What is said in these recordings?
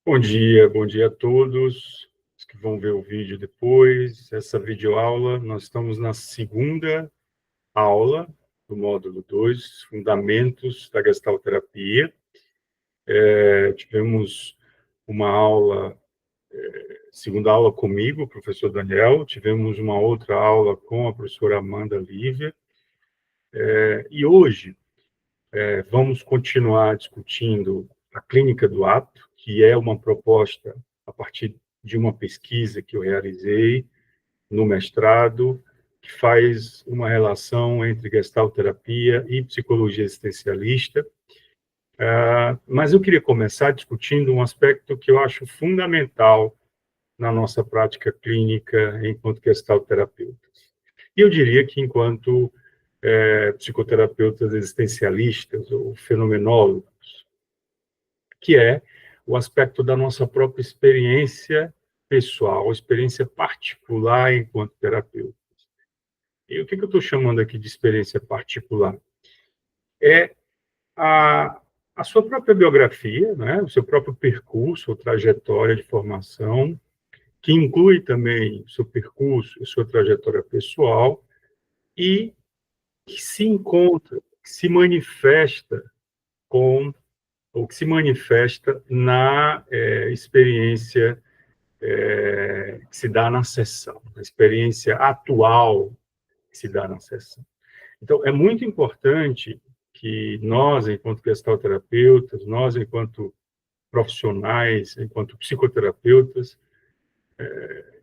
Bom dia a todos os que vão ver o vídeo depois. Essa videoaula, nós estamos na segunda aula do módulo 2, Fundamentos da Gestalterapia. Tivemos uma aula, segunda aula comigo, o professor Daniel, tivemos uma outra aula com a professora Amanda Lívia, e hoje vamos continuar discutindo a clínica do ato, que é uma proposta a partir de uma pesquisa que eu realizei no mestrado, que faz uma relação entre gestalterapia e psicologia existencialista. Mas eu queria começar discutindo um aspecto que eu acho fundamental na nossa prática clínica enquanto gestalterapeutas. E eu diria que enquanto psicoterapeutas existencialistas ou fenomenólogos, que é o aspecto da nossa própria experiência pessoal, experiência particular enquanto terapeuta. E o que eu estou chamando aqui de experiência particular? É a sua própria biografia, né? O seu próprio percurso, ou trajetória de formação, que inclui também o seu percurso, a sua trajetória pessoal, e que se encontra, que se manifesta com, ou que se manifesta na experiência que se dá na sessão, a experiência atual que se dá na sessão. Então, é muito importante que nós, enquanto gestalterapeutas, nós, enquanto profissionais, enquanto psicoterapeutas,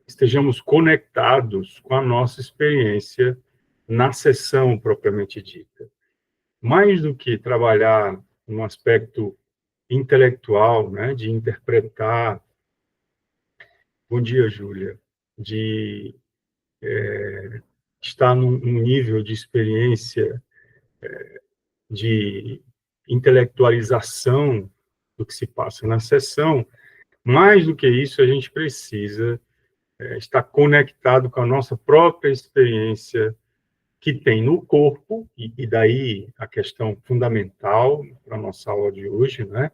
estejamos conectados com a nossa experiência na sessão propriamente dita. Mais do que trabalhar no aspecto intelectual, né, de interpretar. Bom dia, Júlia. De estar num nível de experiência, de intelectualização do que se passa na sessão. Mais do que isso, a gente precisa estar conectado com a nossa própria experiência que tem no corpo, e daí a questão fundamental para a nossa aula de hoje, né?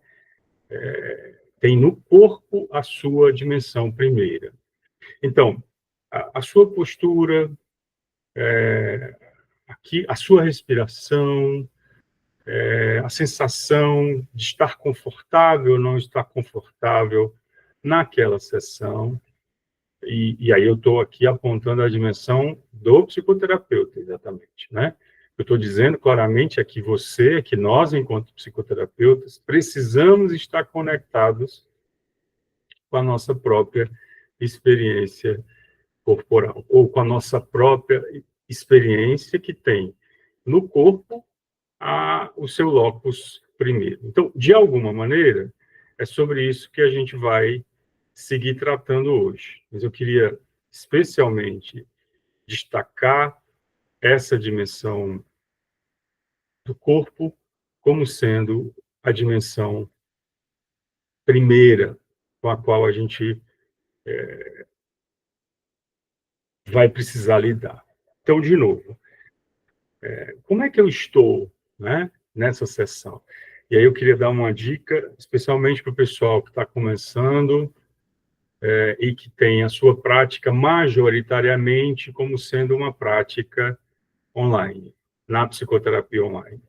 Tem no corpo a sua dimensão primeira. Então, a sua postura, aqui, a sua respiração, a sensação de estar confortável ou não estar confortável naquela sessão. E aí eu estou aqui apontando a dimensão do psicoterapeuta, exatamente, né? Eu estou dizendo claramente é que você, que nós, enquanto psicoterapeutas, precisamos estar conectados com a nossa própria experiência corporal, ou com a nossa própria experiência que tem no corpo o seu locus primeiro. Então, de alguma maneira, é sobre isso que a gente vai seguir tratando hoje. Mas eu queria especialmente destacar essa dimensão do corpo como sendo a dimensão primeira com a qual a gente vai precisar lidar. Então, de novo, como é que eu estou, né, nessa sessão? E aí eu queria dar uma dica, especialmente para o pessoal que está começando e que tem a sua prática majoritariamente como sendo uma prática online, na psicoterapia online.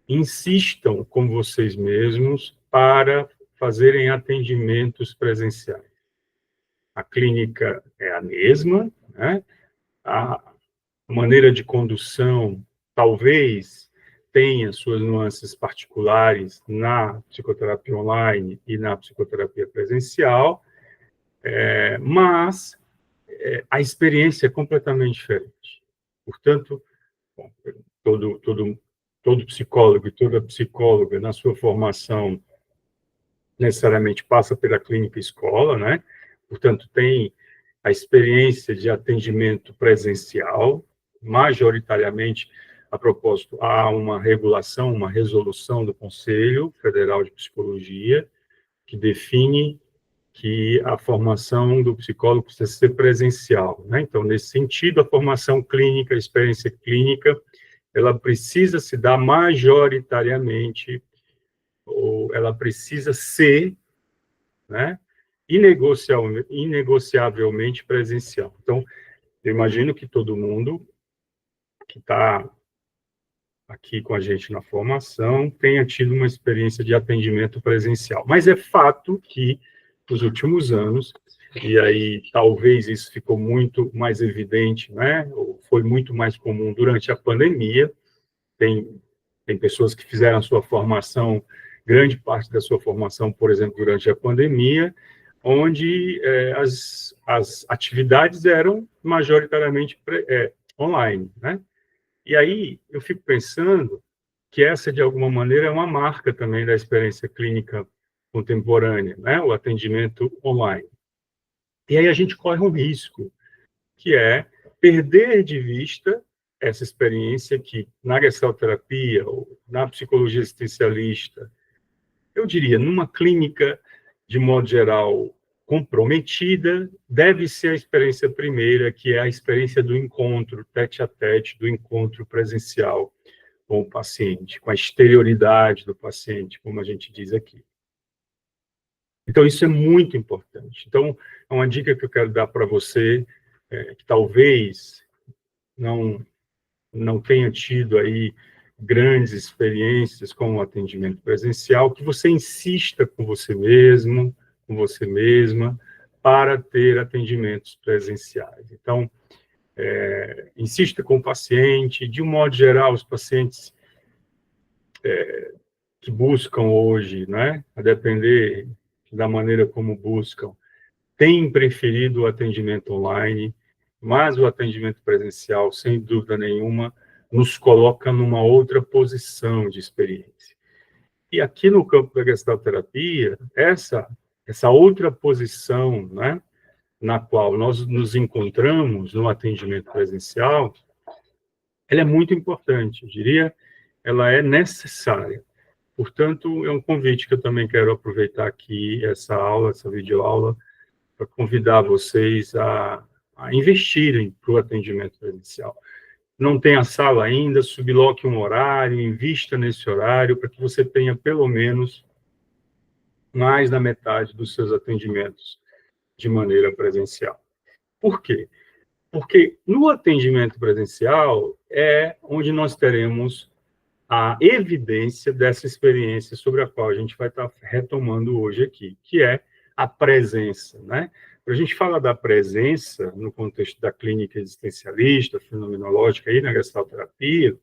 Insistam com vocês mesmos para fazerem atendimentos presenciais. A clínica é a mesma, né? A maneira de condução talvez tenha suas nuances particulares na psicoterapia online e na psicoterapia presencial, mas a experiência é completamente diferente. Portanto, bom, todo psicólogo e toda psicóloga, na sua formação, necessariamente passa pela clínica escola, né? Portanto, tem a experiência de atendimento presencial, majoritariamente, a propósito, há uma regulação, uma resolução do Conselho Federal de Psicologia, que define que a formação do psicólogo precisa ser presencial, né? Então, nesse sentido, a formação clínica, a experiência clínica, ela precisa se dar majoritariamente, ou ela precisa ser né? Inegociavelmente presencial. Então, eu imagino que todo mundo que está aqui com a gente na formação tenha tido uma experiência de atendimento presencial. Mas é fato que, nos últimos anos, e aí talvez isso ficou muito mais evidente, né? Ou foi muito mais comum durante a pandemia. Tem pessoas que fizeram a sua formação, grande parte da sua formação, por exemplo, durante a pandemia, onde as atividades eram majoritariamente online, né? E aí eu fico pensando que essa, de alguma maneira, é uma marca também da experiência clínica contemporânea, né? O atendimento online. E aí a gente corre um risco, que é perder de vista essa experiência que, na gestalterapia, ou na psicologia existencialista, eu diria, numa clínica, de modo geral, comprometida, deve ser a experiência primeira, que é a experiência do encontro tete-a-tete, do encontro presencial com o paciente, com a exterioridade do paciente, como a gente diz aqui. Então, isso é muito importante. Então, é uma dica que eu quero dar para você, que talvez não tenha tido aí grandes experiências com o atendimento presencial, que você insista com você mesmo, com você mesma, para ter atendimentos presenciais. Então, insista com o paciente. De um modo geral, os pacientes que buscam hoje, né, a depender da maneira como buscam, têm preferido o atendimento online, mas o atendimento presencial, sem dúvida nenhuma, nos coloca numa outra posição de experiência. E aqui no campo da gestalterapia, essa outra posição, né, na qual nós nos encontramos no atendimento presencial, ela é muito importante, eu diria, ela é necessária. Portanto, é um convite que eu também quero aproveitar aqui, essa aula, essa videoaula, para convidar vocês a investirem para o atendimento presencial. Não tem a sala ainda, subloque um horário, invista nesse horário, para que você tenha, pelo menos, mais da metade dos seus atendimentos de maneira presencial. Por quê? Porque no atendimento presencial é onde nós teremos a evidência dessa experiência sobre a qual a gente vai estar retomando hoje aqui, que é a presença, né? Para a gente falar da presença no contexto da clínica existencialista, fenomenológica e na gestalterapia,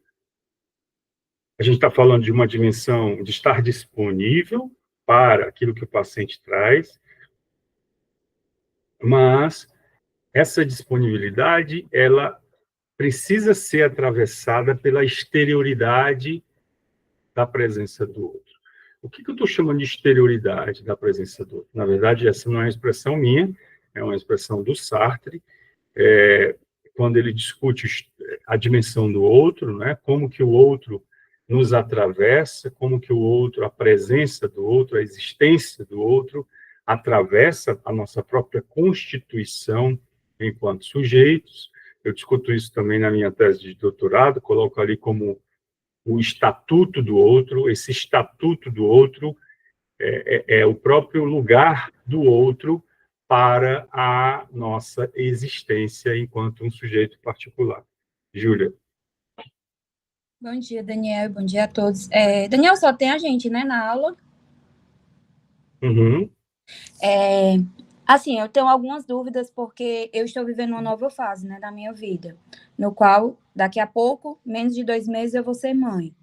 a gente está falando de uma dimensão de estar disponível para aquilo que o paciente traz, mas essa disponibilidade, ela precisa ser atravessada pela exterioridade da presença do outro. O que eu estou chamando de exterioridade da presença do outro? Na verdade, essa não é uma expressão minha, é uma expressão do Sartre, quando ele discute a dimensão do outro, né? Como que o outro nos atravessa, como que o outro, a presença do outro, a existência do outro, atravessa a nossa própria constituição enquanto sujeitos. Eu discuto isso também na minha tese de doutorado, coloco ali como o estatuto do outro. Esse estatuto do outro é o próprio lugar do outro para a nossa existência enquanto um sujeito particular. Júlia. Bom dia, Daniel. Bom dia a todos. Daniel, só tem a gente, né, na aula? Uhum. Assim, eu tenho algumas dúvidas porque eu estou vivendo uma nova fase, né, da minha vida, no qual, daqui a pouco, menos de 2 meses, eu vou ser mãe.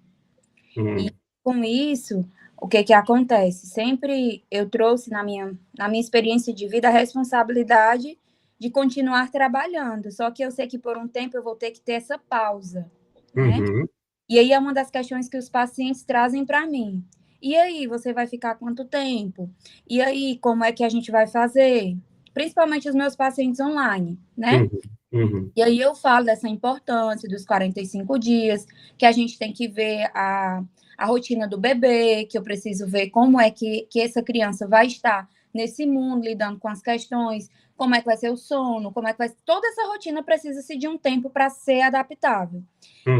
E com isso, o que acontece? Sempre eu trouxe na minha experiência de vida a responsabilidade de continuar trabalhando, só que eu sei que por um tempo eu vou ter que ter essa pausa, né? Uhum. E aí é uma das questões que os pacientes trazem para mim. E aí, você vai ficar quanto tempo? E aí, como é que a gente vai fazer? Principalmente os meus pacientes online, né? Uhum. E aí eu falo dessa importância dos 45 dias, que a gente tem que ver a rotina do bebê, que eu preciso ver como é que essa criança vai estar nesse mundo, lidando com as questões, como é que vai ser o sono, como é que vai... Toda essa rotina precisa-se de um tempo para ser adaptável.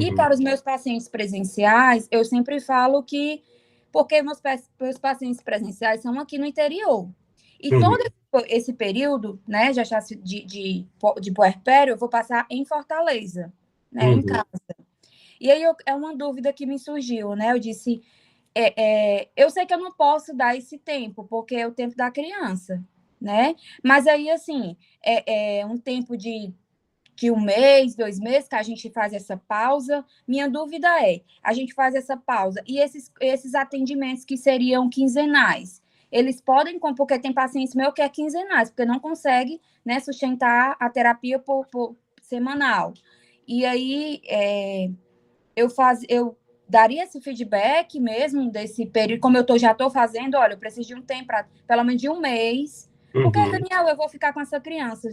E para os meus pacientes presenciais, eu sempre falo que... Porque meus pacientes presenciais são aqui no interior. E todo esse período, né, já de puerpério, eu vou passar em Fortaleza, né, em casa. E aí é uma dúvida que me surgiu, né? Eu disse, eu sei que eu não posso dar esse tempo, porque é o tempo da criança, né? Mas aí, assim, é um tempo de 1 mês, 2 meses, que a gente faz essa pausa. Minha dúvida é, a gente faz essa pausa, e esses atendimentos que seriam quinzenais, eles podem, porque tem pacientes meus que é quinzenais, porque não consegue, né, sustentar a terapia por semanal. E aí, eu daria esse feedback mesmo desse período, como já estou fazendo, olha, eu preciso de um tempo, pelo menos de 1 mês, porque, Daniel, eu vou ficar com essa criança,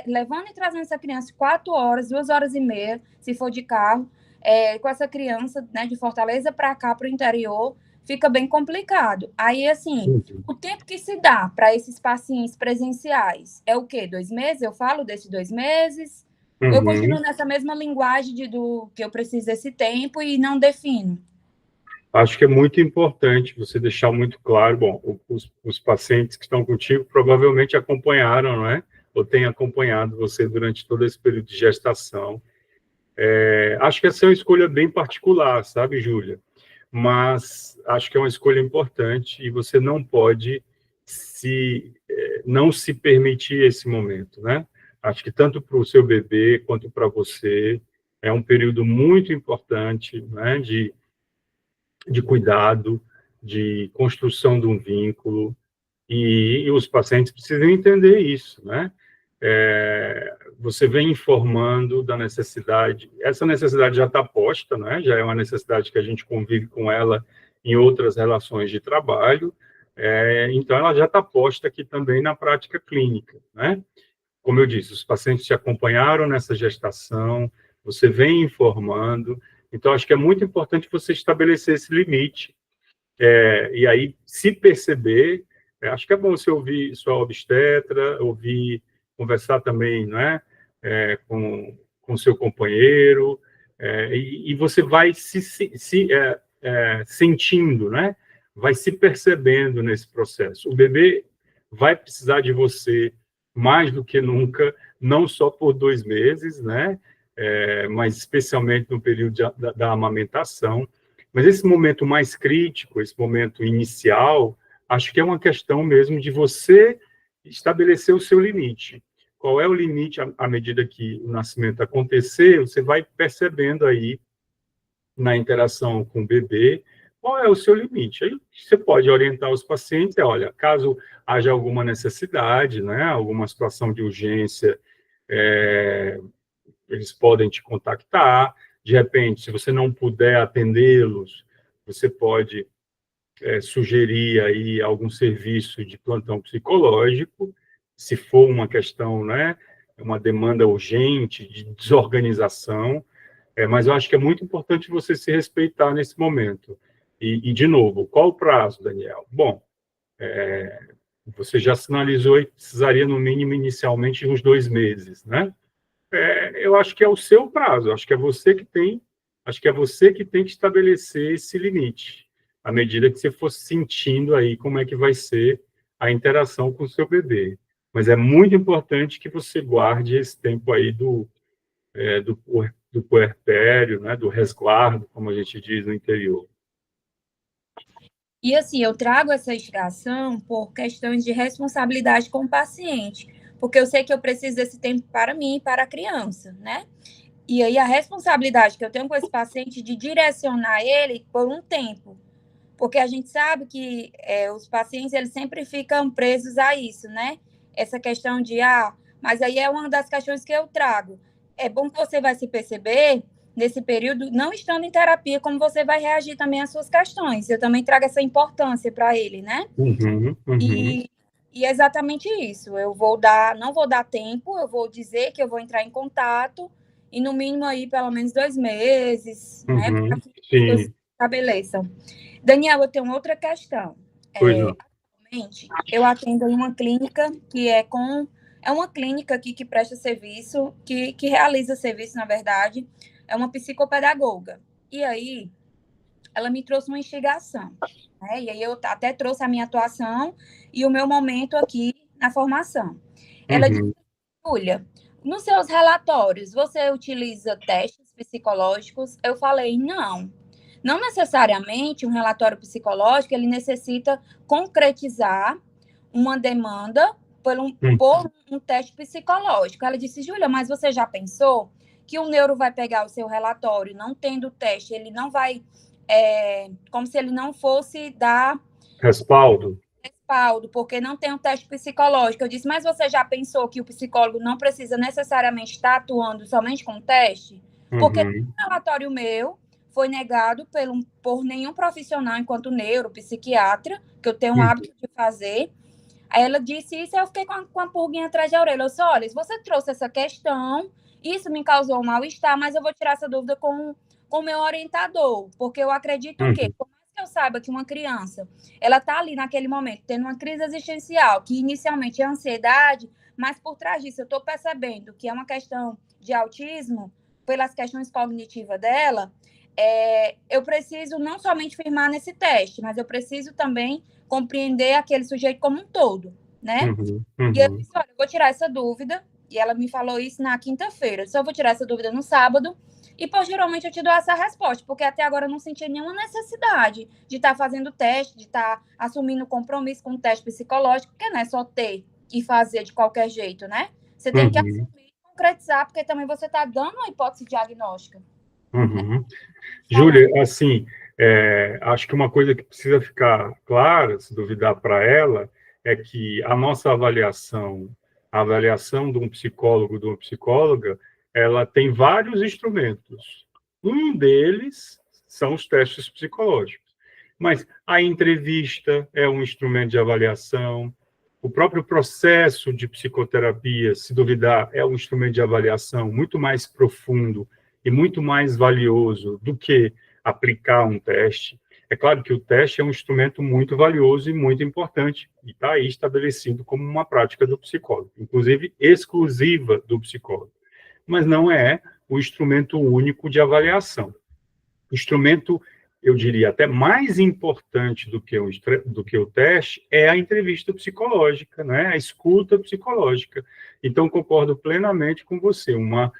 levando e trazendo essa criança 4 horas, 2 horas e meia, se for de carro, com essa criança, né, de Fortaleza para cá, para o interior, fica bem complicado. Aí, assim, o tempo que se dá para esses pacientes presenciais é o quê? 2 meses? Eu falo desses 2 meses? Eu continuo nessa mesma linguagem que eu preciso desse tempo e não defino. Acho que é muito importante você deixar muito claro, bom, os pacientes que estão contigo provavelmente acompanharam, não é? Ou têm acompanhado você durante todo esse período de gestação. Acho que essa é uma escolha bem particular, sabe, Júlia? Mas acho que é uma escolha importante e você não pode não se permitir esse momento, né? Acho que tanto para o seu bebê quanto para você é um período muito importante, né, de cuidado, de construção de um vínculo, e os pacientes precisam entender isso, né? Você vem informando da necessidade, essa necessidade já está posta, né? Já é uma necessidade que a gente convive com ela em outras relações de trabalho, então ela já está posta aqui também na prática clínica, né? Como eu disse, os pacientes te acompanharam nessa gestação, você vem informando, então acho que é muito importante você estabelecer esse limite, e aí se perceber, acho que é bom você ouvir sua obstetra, conversar também, né, com seu companheiro, e você vai sentindo, né, vai se percebendo nesse processo. O bebê vai precisar de você mais do que nunca, não só por 2 meses, né, mas especialmente no período da amamentação. Mas esse momento mais crítico, esse momento inicial, acho que é uma questão mesmo de você estabelecer o seu limite. Qual é o limite à medida que o nascimento acontecer? Você vai percebendo aí na interação com o bebê qual é o seu limite. Aí você pode orientar os pacientes, olha, caso haja alguma necessidade, né, alguma situação de urgência, eles podem te contactar. De repente, se você não puder atendê-los, você pode sugerir aí algum serviço de plantão psicológico, se for uma questão, né, uma demanda urgente de desorganização, mas eu acho que é muito importante você se respeitar nesse momento. E de novo, qual o prazo, Daniel? Bom, você já sinalizou que precisaria, no mínimo, inicialmente, uns 2 meses, né? Eu acho que é o seu prazo, acho que é você que tem que estabelecer esse limite, à medida que você for sentindo aí como é que vai ser a interação com o seu bebê. Mas é muito importante que você guarde esse tempo aí do puerpério, né, do resguardo, como a gente diz no interior. E assim, eu trago essa instigação por questões de responsabilidade com o paciente, porque eu sei que eu preciso desse tempo para mim e para a criança, né? E aí a responsabilidade que eu tenho com esse paciente de direcionar ele por um tempo, porque a gente sabe que os pacientes, eles sempre ficam presos a isso, né? Essa questão de, mas aí é uma das questões que eu trago. É bom que você vai se perceber nesse período, não estando em terapia, como você vai reagir também às suas questões. Eu também trago essa importância para ele, né? E é exatamente isso. Eu não vou dar tempo, eu vou dizer que eu vou entrar em contato, e no mínimo aí, pelo menos 2 meses, né? Para que as coisas se estabeleçam. Daniel, eu tenho outra questão. Atualmente, eu atendo em uma clínica que é uma clínica aqui que presta serviço, que realiza serviço, na verdade, é uma psicopedagoga. E aí, ela me trouxe uma instigação. né? E aí eu até trouxe a minha atuação e o meu momento aqui na formação. Ela disse, Júlia, nos seus relatórios, você utiliza testes psicológicos? Eu falei, não. Não necessariamente um relatório psicológico, ele necessita concretizar uma demanda por um teste psicológico. Ela disse, Júlia, mas você já pensou que o neuro vai pegar o seu relatório, não tendo teste, ele não vai, como se ele não fosse dar respaldo, porque não tem um teste psicológico. Eu disse, mas você já pensou que o psicólogo não precisa necessariamente estar atuando somente com teste? Porque o relatório meu foi negado por nenhum profissional, enquanto neuropsiquiatra, que eu tenho o hábito de fazer. Aí ela disse isso, e eu fiquei com a pulguinha atrás da orelha. Eu disse, olha, você trouxe essa questão, isso me causou um mal-estar, mas eu vou tirar essa dúvida com o meu orientador, porque eu acredito que, por mais que eu saiba que uma criança, ela está ali naquele momento, tendo uma crise existencial, que inicialmente é ansiedade, mas por trás disso eu estou percebendo que é uma questão de autismo, pelas questões cognitivas dela, eu preciso não somente firmar nesse teste, mas eu preciso também compreender aquele sujeito como um todo, né? E eu disse, olha, eu vou tirar essa dúvida, e ela me falou isso na quinta-feira, só vou tirar essa dúvida no sábado, e posteriormente eu te dou essa resposta, porque até agora eu não senti nenhuma necessidade de estar fazendo teste, de estar assumindo compromisso com o teste psicológico, porque não é só ter e fazer de qualquer jeito, né? Você tem que assumir e concretizar, porque também você está dando uma hipótese diagnóstica. Júlia, assim, acho que uma coisa que precisa ficar clara, se duvidar para ela, é que a nossa avaliação, a avaliação de um psicólogo, de uma psicóloga, ela tem vários instrumentos. Um deles são os testes psicológicos. Mas a entrevista é um instrumento de avaliação, o próprio processo de psicoterapia, se duvidar, é um instrumento de avaliação muito mais profundo e muito mais valioso do que aplicar um teste. É claro que o teste é um instrumento muito valioso e muito importante, e está aí estabelecido como uma prática do psicólogo, inclusive exclusiva do psicólogo. Mas não é o instrumento único de avaliação. O instrumento, eu diria, até mais importante do que o teste é a entrevista psicológica, né? A escuta psicológica. Então, concordo plenamente com você. Uma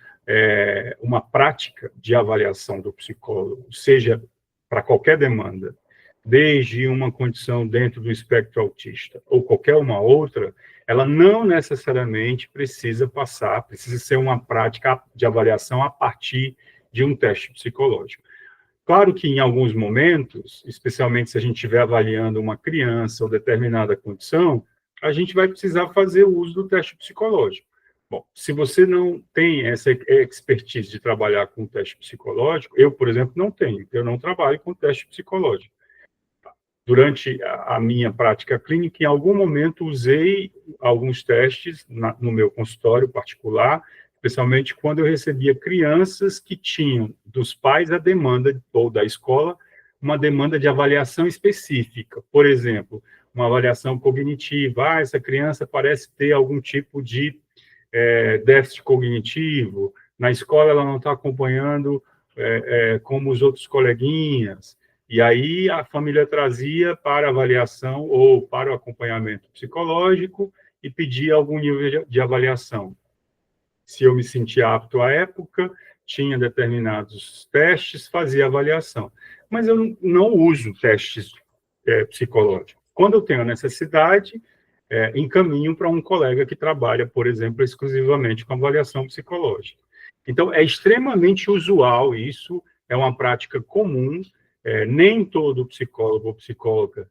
prática de avaliação do psicólogo, seja para qualquer demanda, desde uma condição dentro do espectro autista ou qualquer uma outra, ela não necessariamente precisa ser uma prática de avaliação a partir de um teste psicológico. Claro que em alguns momentos, especialmente se a gente estiver avaliando uma criança ou determinada condição, a gente vai precisar fazer o uso do teste psicológico. Bom, se você não tem essa expertise de trabalhar com teste psicológico, eu, por exemplo, não tenho, eu não trabalho com teste psicológico. Durante a minha prática clínica, em algum momento usei alguns testes no meu consultório particular, especialmente quando eu recebia crianças que tinham dos pais a demanda, ou da escola, uma demanda de avaliação específica. Por exemplo, uma avaliação cognitiva. Essa criança parece ter algum tipo de déficit cognitivo, na escola ela não está acompanhando como os outros coleguinhas, e aí a família trazia para avaliação ou para o acompanhamento psicológico e pedia algum nível de avaliação. Se eu me sentia apto à época, tinha determinados testes, fazia avaliação. Mas eu não uso testes psicológicos. Quando eu tenho a necessidade, encaminho para um colega que trabalha, por exemplo, exclusivamente com avaliação psicológica. Então, é extremamente usual isso, é uma prática comum, nem todo psicólogo ou psicóloga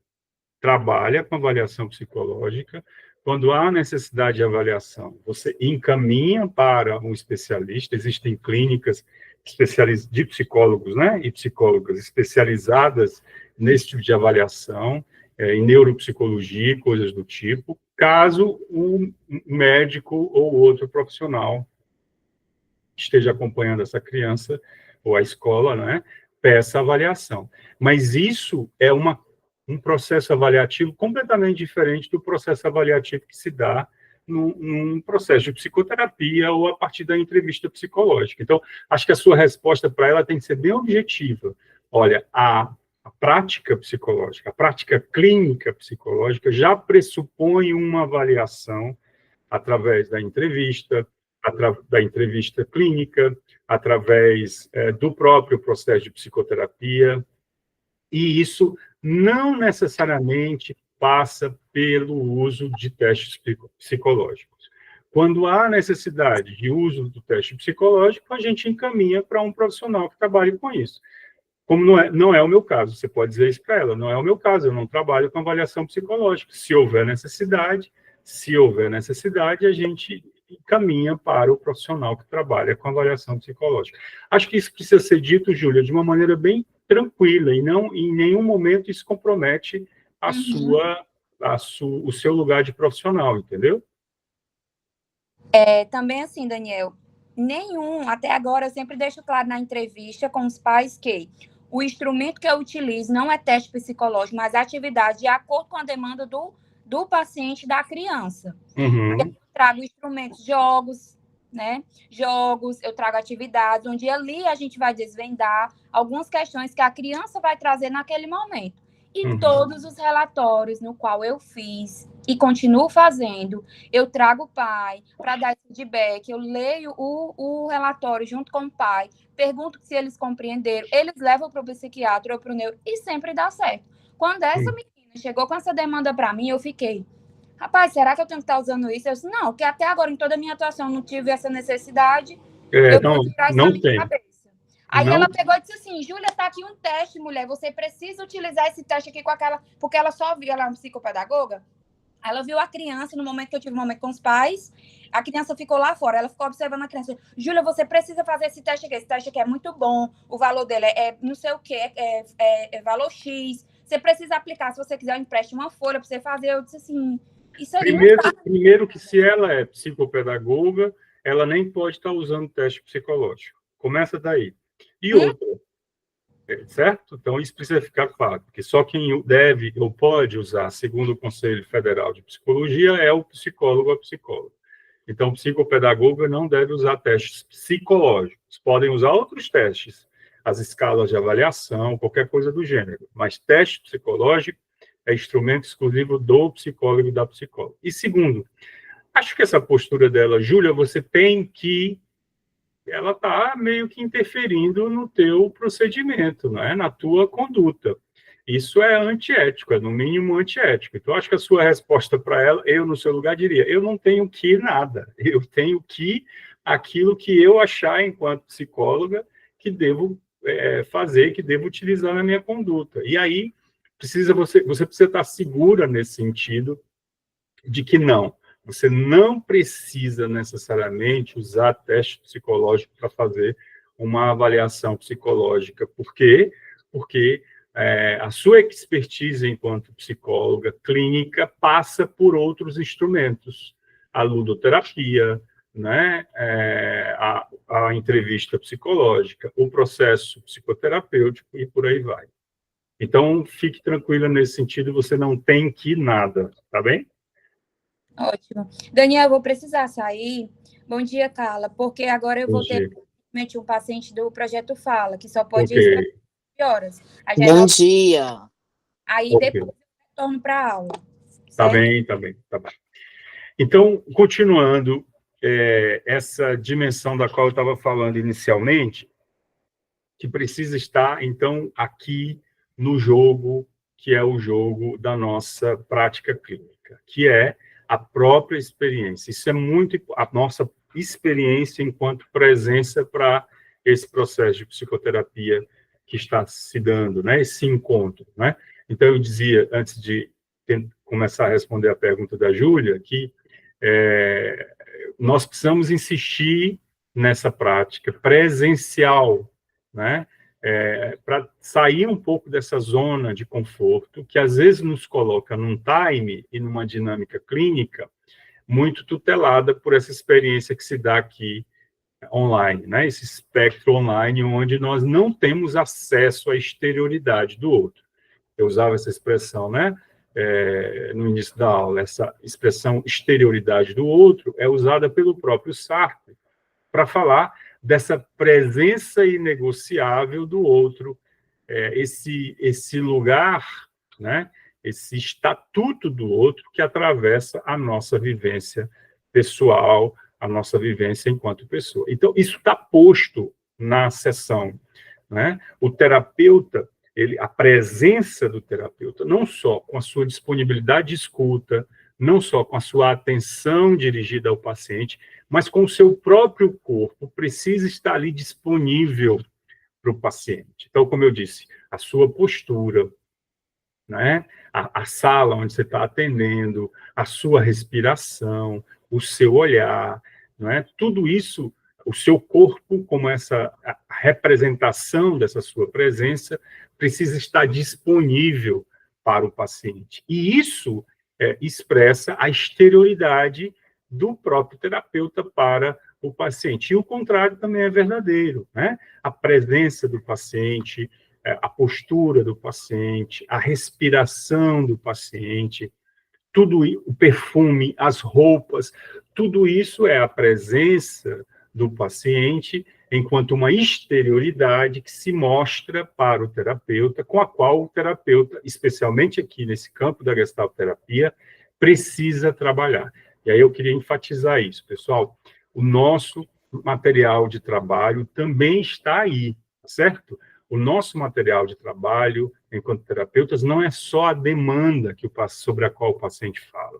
trabalha com avaliação psicológica. Quando há necessidade de avaliação, você encaminha para um especialista, existem clínicas de psicólogos, né, e psicólogas especializadas nesse tipo de avaliação, em neuropsicologia, coisas do tipo, caso um médico ou outro profissional esteja acompanhando essa criança ou a escola, né, peça avaliação. Mas isso é um processo avaliativo completamente diferente do processo avaliativo que se dá num processo de psicoterapia ou a partir da entrevista psicológica. Então, acho que a sua resposta para ela tem que ser bem objetiva. Olha, a prática psicológica, a prática clínica psicológica já pressupõe uma avaliação através da entrevista clínica, através do próprio processo de psicoterapia, e isso não necessariamente passa pelo uso de testes psicológicos. Quando há necessidade de uso do teste psicológico, a gente encaminha para um profissional que trabalhe com isso. Como não é o meu caso, você pode dizer isso para ela, não é o meu caso, eu não trabalho com avaliação psicológica. Se houver necessidade, a gente encaminha para o profissional que trabalha com avaliação psicológica. Acho que isso precisa ser dito, Júlia, de uma maneira bem tranquila, e não em nenhum momento isso compromete o seu lugar de profissional, entendeu? Também assim, Daniel, até agora eu sempre deixo claro na entrevista com os pais que o instrumento que eu utilizo não é teste psicológico, mas atividade de acordo com a demanda do paciente, da criança. Eu trago instrumentos, jogos, né? Eu trago atividades, onde ali a gente vai desvendar algumas questões que a criança vai trazer naquele momento. E todos os relatórios no qual eu fiz e continuo fazendo, eu trago o pai para dar feedback, eu leio o relatório junto com o pai, pergunto se eles compreenderam, eles levam para o psiquiatra ou para o neuro e sempre dá certo. Quando essa menina chegou com essa demanda para mim, eu fiquei, rapaz, será que eu tenho que estar usando isso? Eu disse, não, porque até agora em toda a minha atuação não tive essa necessidade, eu vou tirar isso da minha cabeça. Aí ela pegou e disse assim, Júlia, tá aqui um teste, mulher, você precisa utilizar esse teste aqui com aquela... Porque ela só viu, ela é uma psicopedagoga, ela viu a criança, no momento que eu tive um momento com os pais, a criança ficou lá fora, ela ficou observando a criança. Júlia, você precisa fazer esse teste aqui é muito bom, o valor dele é não sei o quê, é valor X, você precisa aplicar, se você quiser, eu empreste uma folha para você fazer. Eu disse assim, isso aí primeiro que se ela é psicopedagoga, ela nem pode estar usando teste psicológico. Começa daí. E outra, certo? Então, isso precisa ficar claro, porque só quem deve ou pode usar, segundo o Conselho Federal de Psicologia, é o psicólogo ou a psicóloga. Então, o psicopedagoga não deve usar testes psicológicos. Podem usar outros testes, as escalas de avaliação, qualquer coisa do gênero, mas teste psicológico é instrumento exclusivo do psicólogo e da psicóloga. E segundo, acho que essa postura dela, Júlia, você tem que... ela está meio que interferindo no teu procedimento, não é? Na tua conduta. Isso é antiético, é no mínimo antiético. Então, acho que a sua resposta para ela, eu no seu lugar diria, eu não tenho que nada, eu tenho que aquilo que eu achar enquanto psicóloga que devo fazer, que devo utilizar na minha conduta. E aí, você precisa estar segura nesse sentido de que não. Você não precisa necessariamente usar teste psicológico para fazer uma avaliação psicológica. Por quê? Porque a sua expertise enquanto psicóloga clínica passa por outros instrumentos. A ludoterapia, né? A entrevista psicológica, o processo psicoterapêutico e por aí vai. Então, fique tranquila nesse sentido, você não tem que nada, tá bem? Ótimo. Daniel, eu vou precisar sair. Bom dia, Carla, porque agora eu vou ter um paciente do Projeto Fala, que só pode ir às 9 horas. Bom dia. Aí depois eu retorno para a aula. Tá bem. Então, continuando, essa dimensão da qual eu estava falando inicialmente, que precisa estar, então, aqui no jogo, que é o jogo da nossa prática clínica, que é a própria experiência. Isso é muito a nossa experiência enquanto presença para esse processo de psicoterapia que está se dando, né? Esse encontro, né? Então, eu dizia, antes de começar a responder a pergunta da Júlia, que nós precisamos insistir nessa prática presencial, né? Para sair um pouco dessa zona de conforto, que às vezes nos coloca num time e numa dinâmica clínica muito tutelada por essa experiência que se dá aqui online, né? Esse espectro online, onde nós não temos acesso à exterioridade do outro. Eu usava essa expressão, né? No início da aula, essa expressão exterioridade do outro é usada pelo próprio Sartre para falar dessa presença inegociável do outro esse lugar, né, esse estatuto do outro que atravessa a nossa vivência pessoal, a nossa vivência enquanto pessoa. Então, isso está posto na sessão, né? O terapeuta, a presença do terapeuta, não só com a sua disponibilidade de escuta, não só com a sua atenção dirigida ao paciente, mas com o seu próprio corpo, precisa estar ali disponível para o paciente. Então, como eu disse, a sua postura, né? A sala onde você está atendendo, a sua respiração, o seu olhar, né? Tudo isso, o seu corpo, como essa representação dessa sua presença, precisa estar disponível para o paciente. E isso expressa a exterioridade do próprio terapeuta para o paciente. E o contrário também é verdadeiro, né? A presença do paciente, a postura do paciente, a respiração do paciente, tudo o perfume, as roupas, tudo isso é a presença do paciente enquanto uma exterioridade que se mostra para o terapeuta, com a qual o terapeuta, especialmente aqui nesse campo da gestalterapia, precisa trabalhar. E aí eu queria enfatizar isso, pessoal. O nosso material de trabalho também está aí, certo? O nosso material de trabalho, enquanto terapeutas, não é só a demanda sobre a qual o paciente fala,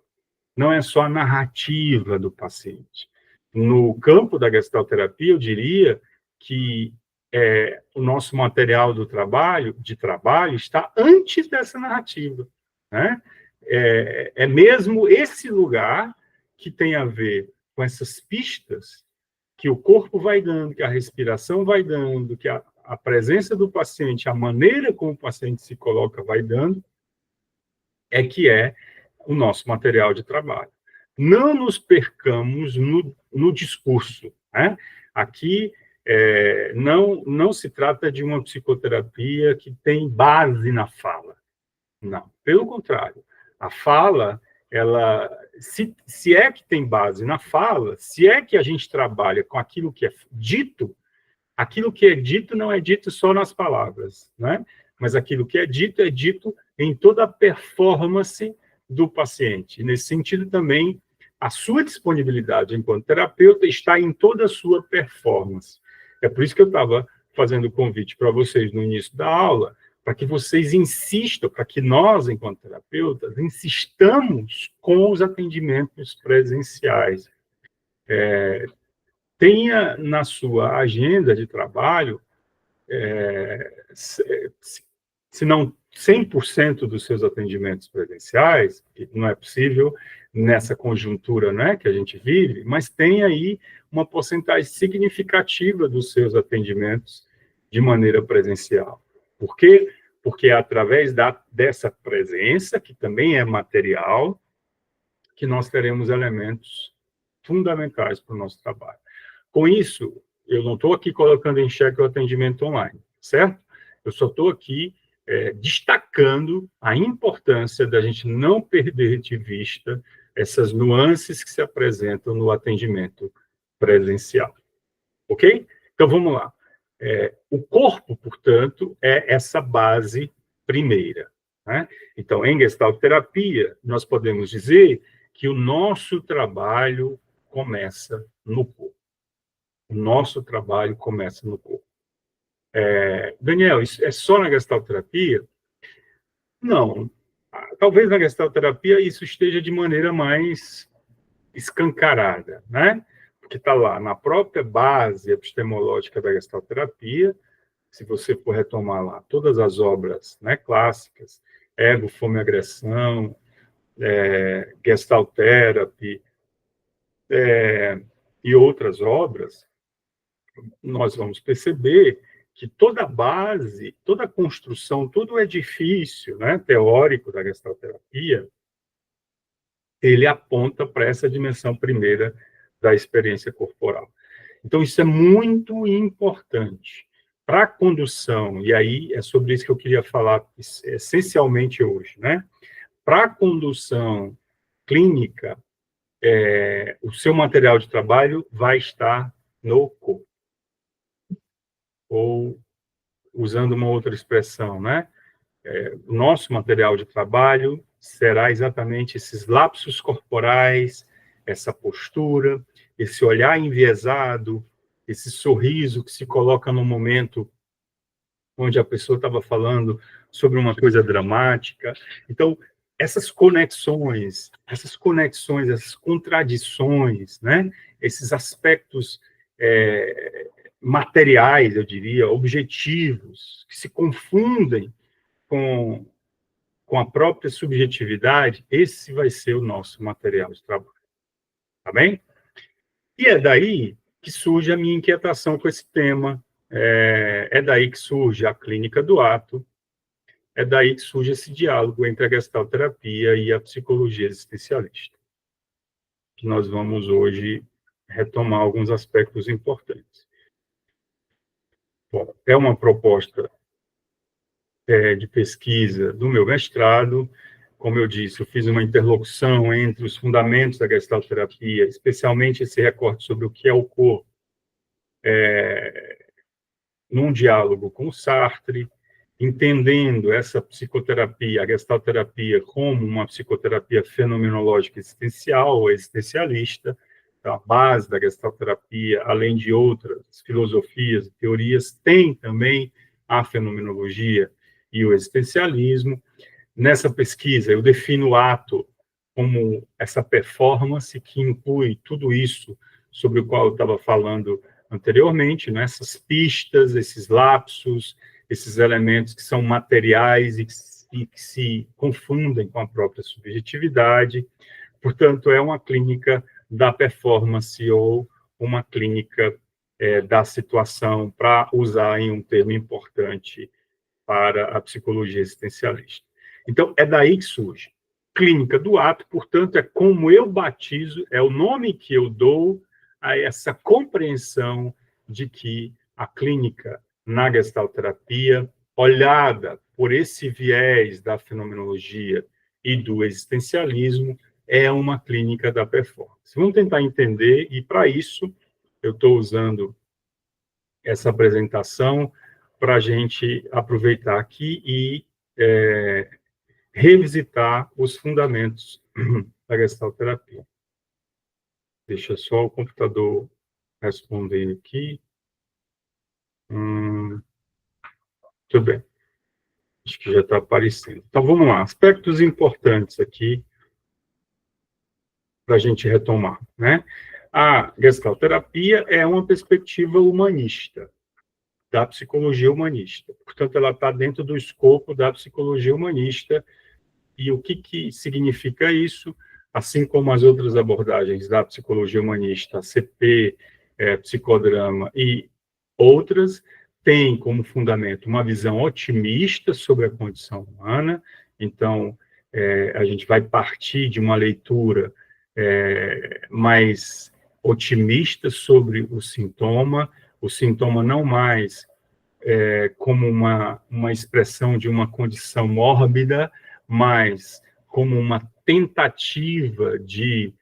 não é só a narrativa do paciente. No campo da gestalterapia, eu diria que o nosso material de trabalho está antes dessa narrativa, né? É mesmo esse lugar que tem a ver com essas pistas que o corpo vai dando, que a respiração vai dando, que a presença do paciente, a maneira como o paciente se coloca vai dando, que é o nosso material de trabalho. Não nos percamos no discurso, né? Aqui não se trata de uma psicoterapia que tem base na fala. Não, pelo contrário. A fala, ela, se é que tem base na fala, se é que a gente trabalha com aquilo que é dito não é dito só nas palavras, né? Mas aquilo que é dito em toda a performance do paciente. Nesse sentido, também, a sua disponibilidade enquanto terapeuta está em toda a sua performance. É por isso que eu estava fazendo o convite para vocês no início da aula, para que vocês insistam, para que nós, enquanto terapeutas, insistamos com os atendimentos presenciais. Tenha na sua agenda de trabalho, se não 100% dos seus atendimentos presenciais, que não é possível nessa conjuntura, né, que a gente vive, mas tem aí uma porcentagem significativa dos seus atendimentos de maneira presencial. Por quê? Porque é através dessa presença, que também é material, que nós teremos elementos fundamentais para o nosso trabalho. Com isso, eu não estou aqui colocando em xeque o atendimento online, certo? Eu só estou aqui destacando a importância da gente não perder de vista essas nuances que se apresentam no atendimento presencial. Ok? Então, vamos lá. O corpo, portanto, é essa base primeira, né? Então, em gestalterapia, nós podemos dizer que o nosso trabalho começa no corpo. O nosso trabalho começa no corpo. Daniel, isso é só na gestalterapia? Não. Talvez na gestalterapia isso esteja de maneira mais escancarada, né? Porque está lá na própria base epistemológica da gestalterapia. Se você for retomar lá todas as obras, né, clássicas, Ego, Fome e Agressão, Gestalt Therapy, e outras obras, nós vamos perceber que toda a base, toda a construção, todo o edifício, né, teórico da gestalterapia, ele aponta para essa dimensão primeira da experiência corporal. Então, isso é muito importante para a condução, e aí é sobre isso que eu queria falar essencialmente hoje, né? Para a condução clínica, o seu material de trabalho vai estar no corpo. Ou usando uma outra expressão, né? O nosso material de trabalho será exatamente esses lapsos corporais, essa postura, esse olhar enviesado, esse sorriso que se coloca no momento onde a pessoa estava falando sobre uma coisa dramática. Então, essas conexões, essas contradições, né? Esses aspectos materiais, eu diria, objetivos, que se confundem com a própria subjetividade, esse vai ser o nosso material de trabalho. Tá bem? E é daí que surge a minha inquietação com esse tema, é daí que surge a clínica do ato, é daí que surge esse diálogo entre a gestalterapia e a psicologia existencialista, que nós vamos hoje retomar alguns aspectos importantes. Bom, é uma proposta de pesquisa do meu mestrado. Como eu disse, eu fiz uma interlocução entre os fundamentos da gestalterapia, especialmente esse recorte sobre o que é o corpo, num diálogo com Sartre, entendendo essa psicoterapia, a gestalterapia, como uma psicoterapia fenomenológica existencial ou existencialista. Então, a base da gestalterapia, além de outras filosofias e teorias, tem também a fenomenologia e o existencialismo. Nessa pesquisa, eu defino o ato como essa performance que inclui tudo isso sobre o qual eu estava falando anteriormente, né? Essas pistas, esses lapsos, esses elementos que são materiais e que se confundem com a própria subjetividade. Portanto, é uma clínica da performance ou uma clínica da situação, para usar em um termo importante para a psicologia existencialista. Então, é daí que surge. Clínica do ato, portanto, é como eu batizo, é o nome que eu dou a essa compreensão de que a clínica na gestalterapia, olhada por esse viés da fenomenologia e do existencialismo, é uma clínica da performance. Vamos tentar entender, e para isso eu estou usando essa apresentação para a gente aproveitar aqui e revisitar os fundamentos da gestalterapia. Deixa só o computador responder aqui. Tudo bem. Acho que já está aparecendo. Então, vamos lá. Aspectos importantes aqui para a gente retomar, né? A gestalterapia é uma perspectiva humanista, da psicologia humanista. Portanto, ela está dentro do escopo da psicologia humanista. E o que significa isso? Assim como as outras abordagens da psicologia humanista, CP, psicodrama e outras, tem como fundamento uma visão otimista sobre a condição humana. Então, a gente vai partir de uma leitura mais otimista sobre o sintoma não mais como uma expressão de uma condição mórbida, mas como uma tentativa de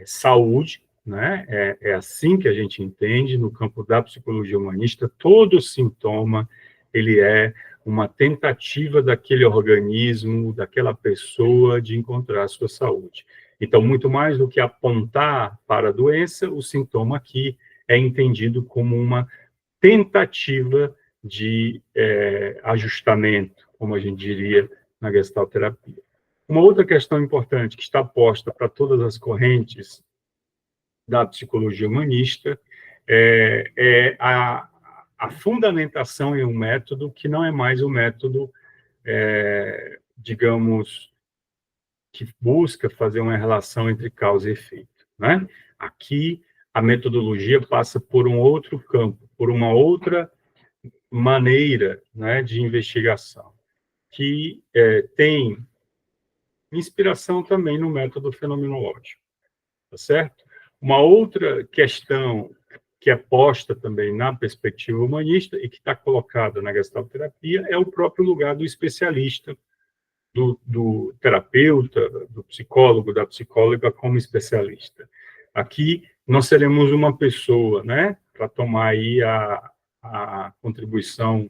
saúde, né? É assim que a gente entende no campo da psicologia humanista. Todo sintoma ele é uma tentativa daquele organismo, daquela pessoa de encontrar a sua saúde. Então, muito mais do que apontar para a doença, o sintoma aqui é entendido como uma tentativa de ajustamento, como a gente diria na gestalterapia. Uma outra questão importante que está posta para todas as correntes da psicologia humanista é a fundamentação em um método que não é mais o método, digamos, que busca fazer uma relação entre causa e efeito, né? Aqui, a metodologia passa por um outro campo, por uma outra maneira, né, de investigação, que tem inspiração também no método fenomenológico, tá certo? Uma outra questão que é posta também na perspectiva humanista e que está colocada na gestalterapia é o próprio lugar do especialista, do terapeuta, do psicólogo, da psicóloga como especialista. Aqui nós seremos uma pessoa, né, para tomar aí a contribuição,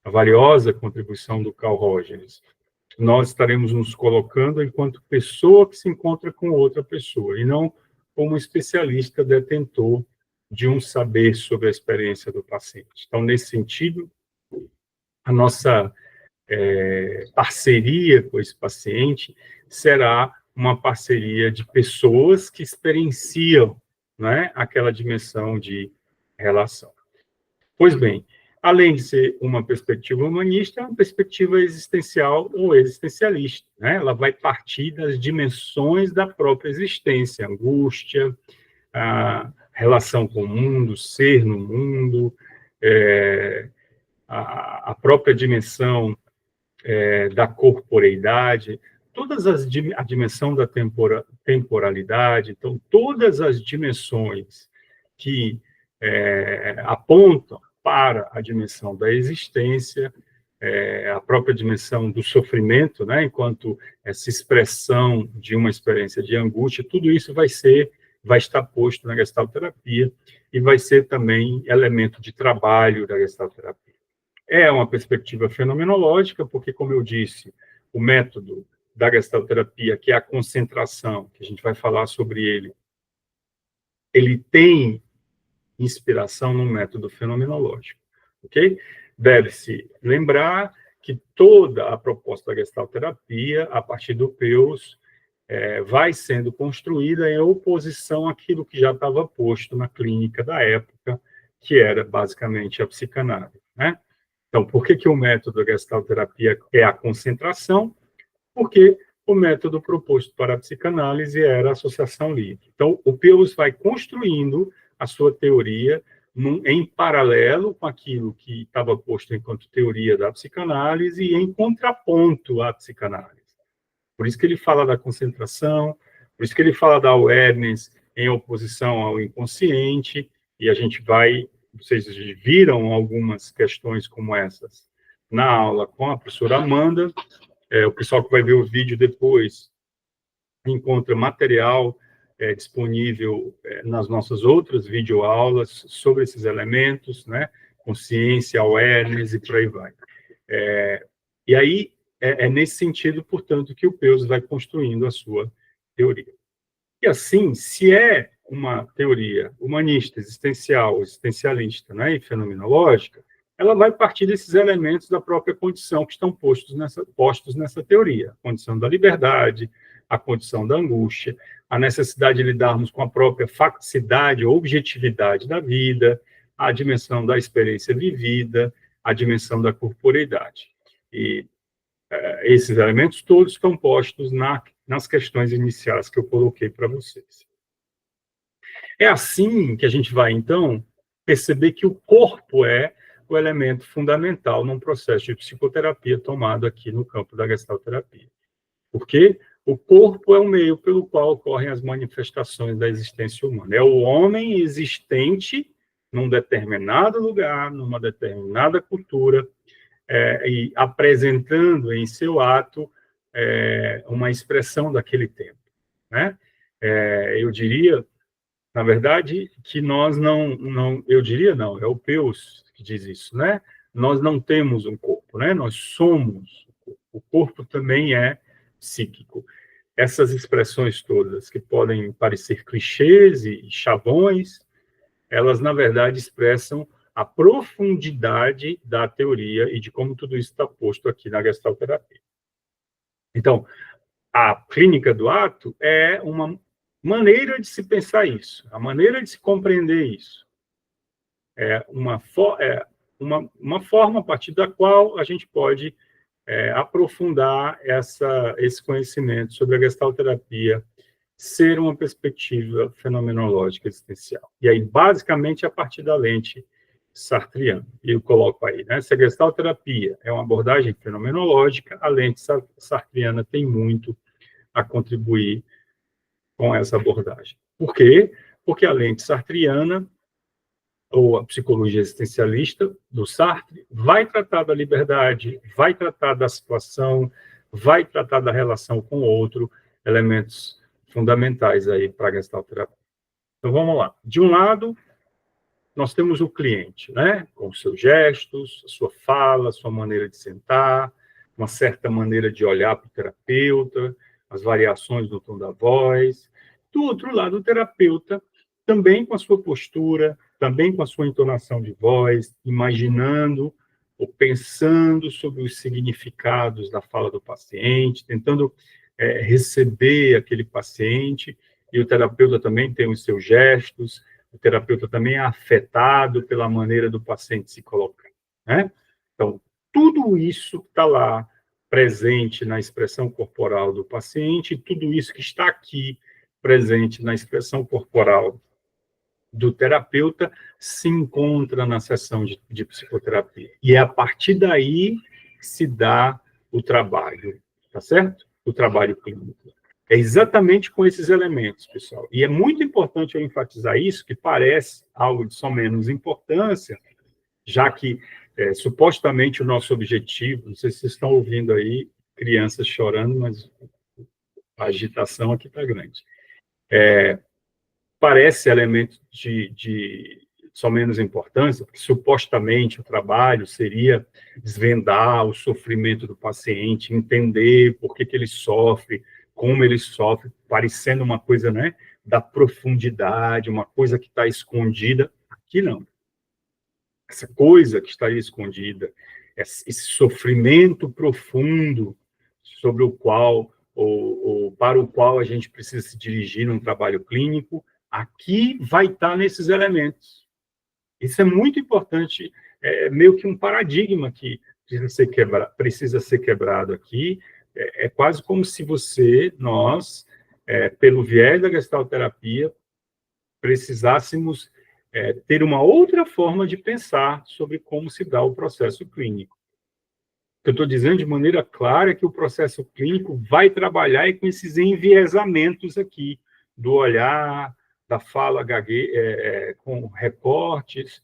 a valiosa contribuição do Carl Rogers. Nós estaremos nos colocando enquanto pessoa que se encontra com outra pessoa, e não como especialista detentor de um saber sobre a experiência do paciente. Então, nesse sentido, a nossa parceria com esse paciente será uma parceria de pessoas que experienciam, né, aquela dimensão de relação. Pois bem, além de ser uma perspectiva humanista, é uma perspectiva existencial ou existencialista, né? Ela vai partir das dimensões da própria existência, angústia, a relação com o mundo, ser no mundo, a própria dimensão da corporeidade, a dimensão da temporalidade, então, todas as dimensões que apontam para a dimensão da existência, a própria dimensão do sofrimento, né, enquanto essa expressão de uma experiência de angústia, tudo isso vai estar posto na gestalterapia e vai ser também elemento de trabalho da gestalterapia. É uma perspectiva fenomenológica, porque, como eu disse, o método da gestalterapia, que é a concentração, que a gente vai falar sobre ele tem inspiração no método fenomenológico, ok? Deve-se lembrar que toda a proposta da gestalterapia, a partir do Peirce, vai sendo construída em oposição àquilo que já estava posto na clínica da época, que era basicamente a psicanálise, né? Então, por que o método da gestalterapia é a concentração? Porque o método proposto para a psicanálise era a associação livre. Então, o Peirce vai construindo a sua teoria em paralelo com aquilo que estava posto enquanto teoria da psicanálise e em contraponto à psicanálise. Por isso que ele fala da concentração, por isso que ele fala da awareness em oposição ao inconsciente, e a gente vai, vocês viram algumas questões como essas na aula com a professora Amanda, o pessoal que vai ver o vídeo depois encontra material disponível nas nossas outras videoaulas sobre esses elementos, né? Consciência, awareness e por aí vai. E aí, nesse sentido, portanto, que o Peirce vai construindo a sua teoria. E assim, se é uma teoria humanista, existencial, existencialista, né, e fenomenológica, ela vai partir desses elementos da própria condição que estão postos nessa teoria. A condição da liberdade, a condição da angústia, a necessidade de lidarmos com a própria facticidade, objetividade da vida, a dimensão da experiência vivida, a dimensão da corporeidade. E esses elementos todos estão postos nas questões iniciais que eu coloquei para vocês. É assim que a gente vai, então, perceber que o corpo é o elemento fundamental num processo de psicoterapia tomado aqui no campo da gestalterapia. Porque o corpo é o meio pelo qual ocorrem as manifestações da existência humana. É o homem existente num determinado lugar, numa determinada cultura, e apresentando em seu ato uma expressão daquele tempo, né? Eu diria, na verdade, que nós eu diria não, é o Peirce que diz isso, né? Nós não temos um corpo, né? Nós somos. O corpo também é psíquico. Essas expressões todas, que podem parecer clichês e chavões, elas, na verdade, expressam a profundidade da teoria e de como tudo isso está posto aqui na gestalterapia. Então, a clínica do ato é uma maneira de se pensar isso, a maneira de se compreender isso. É uma forma a partir da qual a gente pode aprofundar esse conhecimento sobre a gestalterapia ser uma perspectiva fenomenológica existencial. E aí, basicamente, a partir da lente sartriana. E eu coloco aí, né? Se a gestalterapia é uma abordagem fenomenológica, a lente sartriana tem muito a contribuir com essa abordagem. Por quê? Porque a lente sartriana, ou a psicologia existencialista do Sartre, vai tratar da liberdade, vai tratar da situação, vai tratar da relação com o outro, elementos fundamentais aí para a gestalterapia. Então, vamos lá. De um lado, nós temos o cliente, né? Com os seus gestos, a sua fala, a sua maneira de sentar, uma certa maneira de olhar para o terapeuta, as variações do tom da voz. Do outro lado, o terapeuta, também com a sua postura, também com a sua entonação de voz, imaginando ou pensando sobre os significados da fala do paciente, tentando receber aquele paciente, e o terapeuta também tem os seus gestos, o terapeuta também é afetado pela maneira do paciente se colocar, né? Então, tudo isso está lá, presente na expressão corporal do paciente, e tudo isso que está aqui, presente na expressão corporal do terapeuta, se encontra na sessão de psicoterapia. E é a partir daí que se dá o trabalho, tá certo? O trabalho clínico. É exatamente com esses elementos, pessoal. E é muito importante eu enfatizar isso, que parece algo de só menos importância, já que, supostamente, o nosso objetivo, não sei se vocês estão ouvindo aí, crianças chorando, mas a agitação aqui está grande. Parece elemento de só menos importância, porque supostamente o trabalho seria desvendar o sofrimento do paciente, entender por que ele sofre, como ele sofre, parecendo uma coisa, né, da profundidade, uma coisa que está escondida. Aqui não. Essa coisa que está aí escondida, esse sofrimento profundo sobre o qual, ou para o qual a gente precisa se dirigir num trabalho clínico, aqui vai estar nesses elementos. Isso é muito importante, meio que um paradigma que precisa ser quebrado aqui. É quase como se nós, pelo viés da gestalterapia, precisássemos ter uma outra forma de pensar sobre como se dá o processo clínico. O que eu estou dizendo de maneira clara é que o processo clínico vai trabalhar com esses enviesamentos aqui, do olhar, da fala com recortes,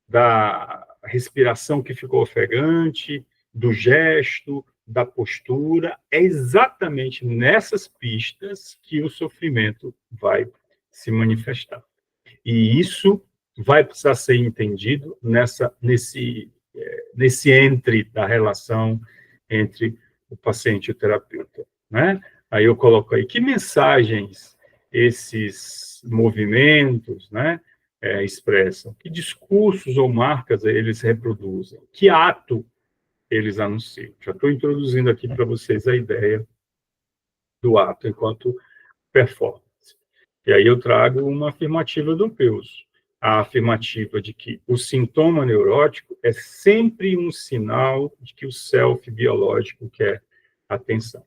da respiração que ficou ofegante, do gesto, da postura. É exatamente nessas pistas que o sofrimento vai se manifestar. E isso vai precisar ser entendido nesse entre da relação entre o paciente e o terapeuta, né? Aí eu coloco aí que mensagens esses movimentos, né, expressam, que discursos ou marcas eles reproduzem, que ato eles anunciam. Já estou introduzindo aqui para vocês a ideia do ato enquanto performance. E aí eu trago uma afirmativa do Peus, a afirmativa de que o sintoma neurótico é sempre um sinal de que o self biológico quer atenção.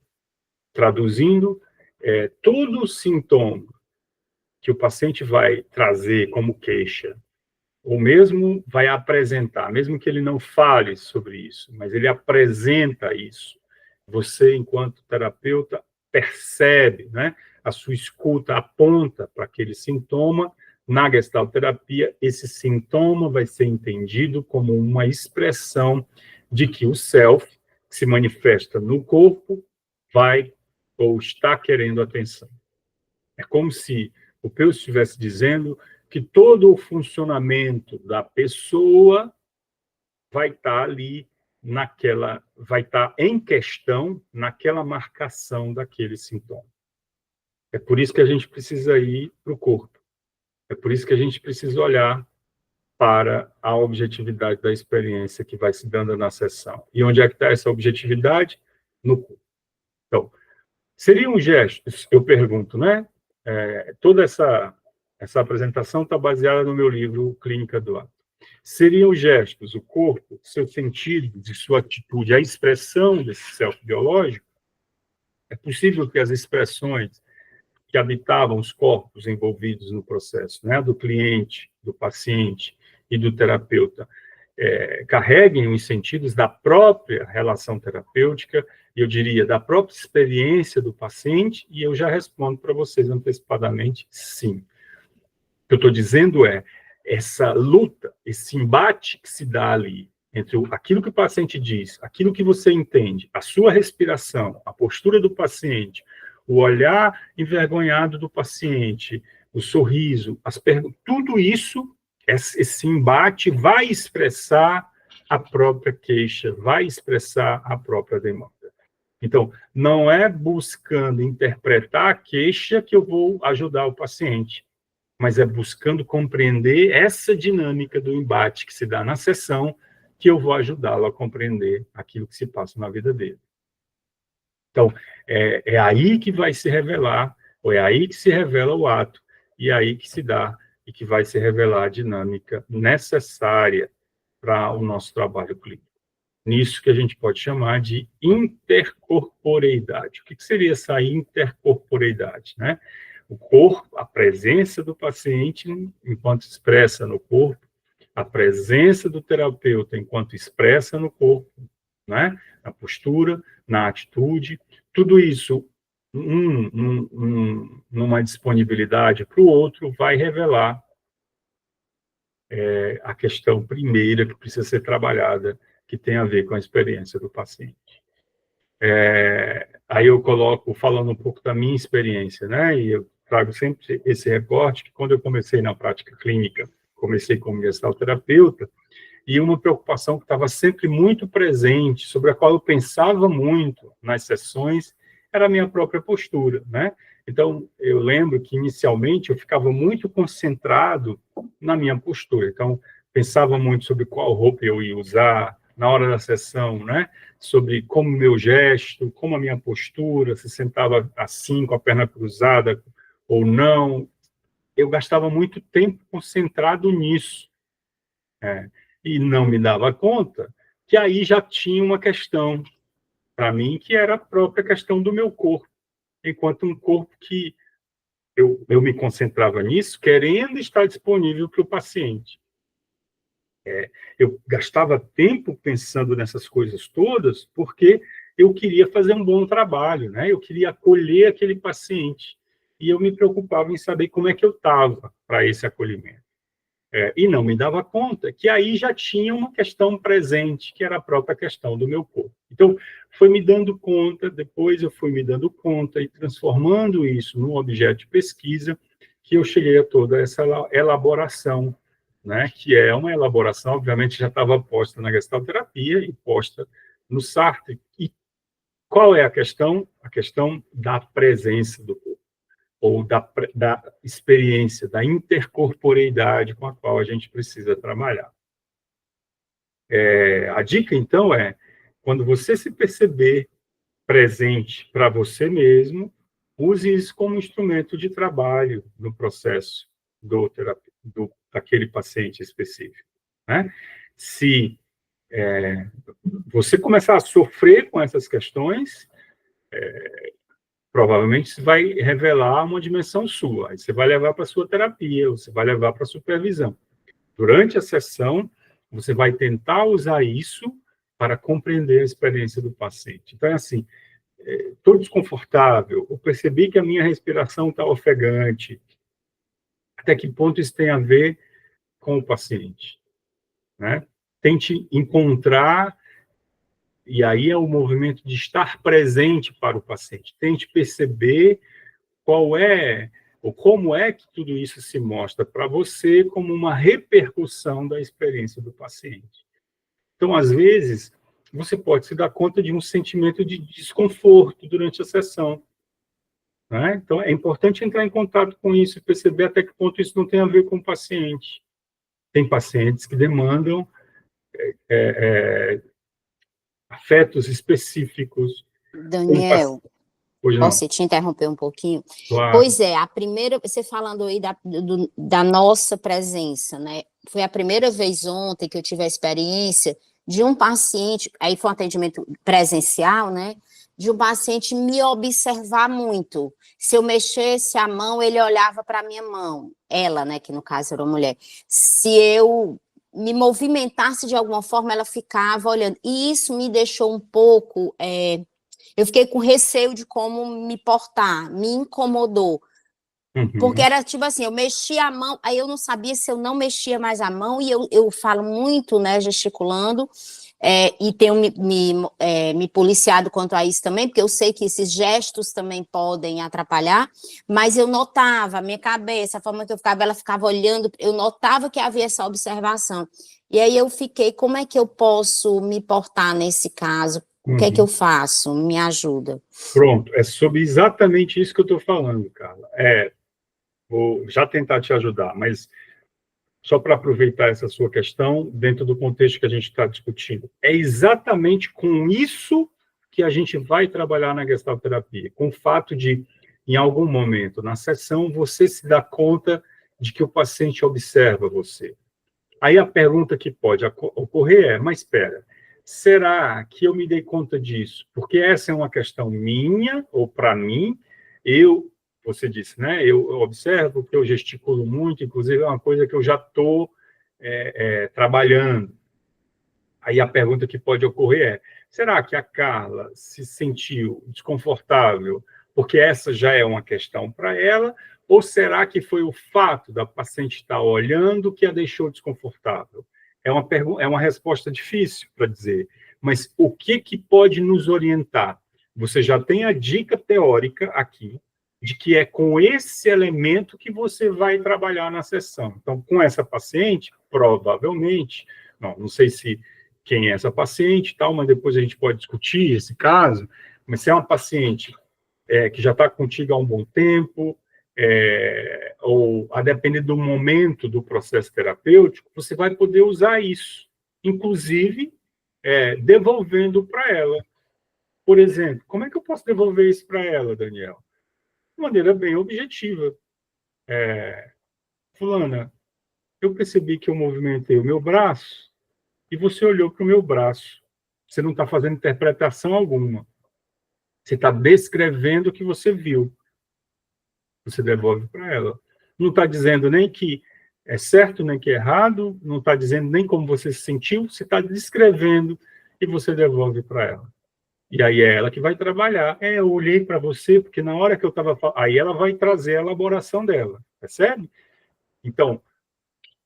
Traduzindo, todo sintoma que o paciente vai trazer como queixa, ou mesmo vai apresentar, mesmo que ele não fale sobre isso, mas ele apresenta isso, você, enquanto terapeuta, percebe, né? A sua escuta aponta para aquele sintoma. Na gestalterapia, esse sintoma vai ser entendido como uma expressão de que o self, que se manifesta no corpo, vai ou está querendo atenção. É como se o Peus estivesse dizendo que todo o funcionamento da pessoa vai estar ali vai estar em questão naquela marcação daquele sintoma. É por isso que a gente precisa ir para o corpo. É por isso que a gente precisa olhar para a objetividade da experiência que vai se dando na sessão. E onde é que está essa objetividade? No corpo. Então, seriam gestos, eu pergunto, né? Toda essa apresentação está baseada no meu livro Clínica do Ato. Seriam gestos, o corpo, seu sentido, de sua atitude, a expressão desse self biológico? É possível que as expressões que habitavam os corpos envolvidos no processo, né, do cliente, do paciente e do terapeuta, carreguem os sentidos da própria relação terapêutica, e eu diria, da própria experiência do paciente, e eu já respondo para vocês antecipadamente, sim. O que eu estou dizendo essa luta, esse embate que se dá ali, entre aquilo que o paciente diz, aquilo que você entende, a sua respiração, a postura do paciente, o olhar envergonhado do paciente, o sorriso, as perguntas, tudo isso esse embate vai expressar a própria queixa, vai expressar a própria demanda. Então, não é buscando interpretar a queixa que eu vou ajudar o paciente, mas é buscando compreender essa dinâmica do embate que se dá na sessão, que eu vou ajudá-lo a compreender aquilo que se passa na vida dele. Então, é aí que vai se revelar, ou é aí que se revela o ato, e é aí que se dá e que vai se revelar a dinâmica necessária para o nosso trabalho clínico. Nisso que a gente pode chamar de intercorporeidade. O que seria essa intercorporeidade, né? O corpo, a presença do paciente enquanto expressa no corpo, a presença do terapeuta enquanto expressa no corpo, né? Na postura, na atitude, tudo isso, numa disponibilidade para o outro, vai revelar a questão primeira que precisa ser trabalhada, que tem a ver com a experiência do paciente. Aí eu coloco, falando um pouco da minha experiência, né? E eu trago sempre esse recorte, que quando eu comecei na prática clínica, comecei como gestalterapeuta, e uma preocupação que estava sempre muito presente, sobre a qual eu pensava muito nas sessões, era a minha própria postura, né? Então, eu lembro que, inicialmente, eu ficava muito concentrado na minha postura. Então, pensava muito sobre qual roupa eu ia usar na hora da sessão, né? Sobre como meu gesto, como a minha postura, se sentava assim, com a perna cruzada ou não. Eu gastava muito tempo concentrado nisso. E não me dava conta que aí já tinha uma questão para mim, que era a própria questão do meu corpo, enquanto um corpo que eu me concentrava nisso, querendo estar disponível para o paciente. Eu gastava tempo pensando nessas coisas todas, porque eu queria fazer um bom trabalho, né? Eu queria acolher aquele paciente, e eu me preocupava em saber como é que eu estava para esse acolhimento. E não me dava conta que aí já tinha uma questão presente, que era a própria questão do meu corpo. Então, foi me dando conta, depois eu fui me dando conta e transformando isso num objeto de pesquisa, que eu cheguei a toda essa elaboração, né, que é uma elaboração, obviamente, já estava posta na gestalterapia e posta no Sartre. E qual é a questão? A questão da presença do corpo, ou da experiência, da intercorporeidade com a qual a gente precisa trabalhar. A dica, então, quando você se perceber presente para você mesmo, use isso como instrumento de trabalho no processo daquele paciente específico, né? Se você começar a sofrer com essas questões, provavelmente isso vai revelar uma dimensão sua. Aí você vai levar para a sua terapia, você vai levar para a supervisão. Durante a sessão, você vai tentar usar isso para compreender a experiência do paciente. Então, é assim, estou desconfortável, eu percebi que a minha respiração está ofegante. Até que ponto isso tem a ver com o paciente, né? Tente encontrar, e aí é o movimento de estar presente para o paciente. Tente perceber qual é, ou como é que tudo isso se mostra para você como uma repercussão da experiência do paciente. Então, às vezes, você pode se dar conta de um sentimento de desconforto durante a sessão, né? Então, é importante entrar em contato com isso e perceber até que ponto isso não tem a ver com o paciente. Tem pacientes que demandam afetos específicos. Daniel, posso te interromper um pouquinho? Claro. Pois é, a primeira, você falando aí da nossa presença, né? Foi a primeira vez ontem que eu tive a experiência de um paciente, aí foi um atendimento presencial, né? De um paciente me observar muito. Se eu mexesse a mão, ele olhava para a minha mão. Ela, né, que no caso era uma mulher. Se eu me movimentasse de alguma forma, ela ficava olhando. E isso me deixou um pouco... eu fiquei com receio de como me portar, me incomodou. Porque era tipo assim, eu mexia a mão, aí eu não sabia se eu não mexia mais a mão, e eu falo muito, né, gesticulando, e tenho me policiado quanto a isso também, porque eu sei que esses gestos também podem atrapalhar, mas eu notava, a minha cabeça, a forma que eu ficava, ela ficava olhando, eu notava que havia essa observação. E aí eu fiquei, como é que eu posso me portar nesse caso? O que é que eu faço? Me ajuda. Pronto, é sobre exatamente isso que eu estou falando, Carla. Vou já tentar te ajudar, mas só para aproveitar essa sua questão, dentro do contexto que a gente está discutindo, é exatamente com isso que a gente vai trabalhar na gestalterapia, com o fato de, em algum momento na sessão, você se dá conta de que o paciente observa você. Aí a pergunta que pode ocorrer é, mas espera, será que eu me dei conta disso? Porque essa é uma questão minha, ou para mim, você disse, né? Eu observo que eu gesticulo muito, inclusive é uma coisa que eu já estou trabalhando. Aí a pergunta que pode ocorrer é, será que a Carla se sentiu desconfortável porque essa já é uma questão para ela, ou será que foi o fato da paciente estar olhando que a deixou desconfortável? É uma resposta difícil para dizer, mas o que pode nos orientar? Você já tem a dica teórica aqui, de que é com esse elemento que você vai trabalhar na sessão. Então, com essa paciente, provavelmente, não sei se quem é essa paciente, tal, mas depois a gente pode discutir esse caso, mas se é uma paciente que já está contigo há um bom tempo, ou a depender do momento do processo terapêutico, você vai poder usar isso, inclusive devolvendo para ela. Por exemplo, como é que eu posso devolver isso para ela, Daniel? De maneira bem objetiva. Fulana, eu percebi que eu movimentei o meu braço e você olhou para o meu braço. Você não está fazendo interpretação alguma. Você está descrevendo o que você viu. Você devolve para ela. Não está dizendo nem que é certo, nem que é errado, não está dizendo nem como você se sentiu, você está descrevendo e você devolve para ela. E aí é ela que vai trabalhar. Eu olhei para você, porque na hora que eu estava falando... Aí ela vai trazer a elaboração dela, percebe? Então,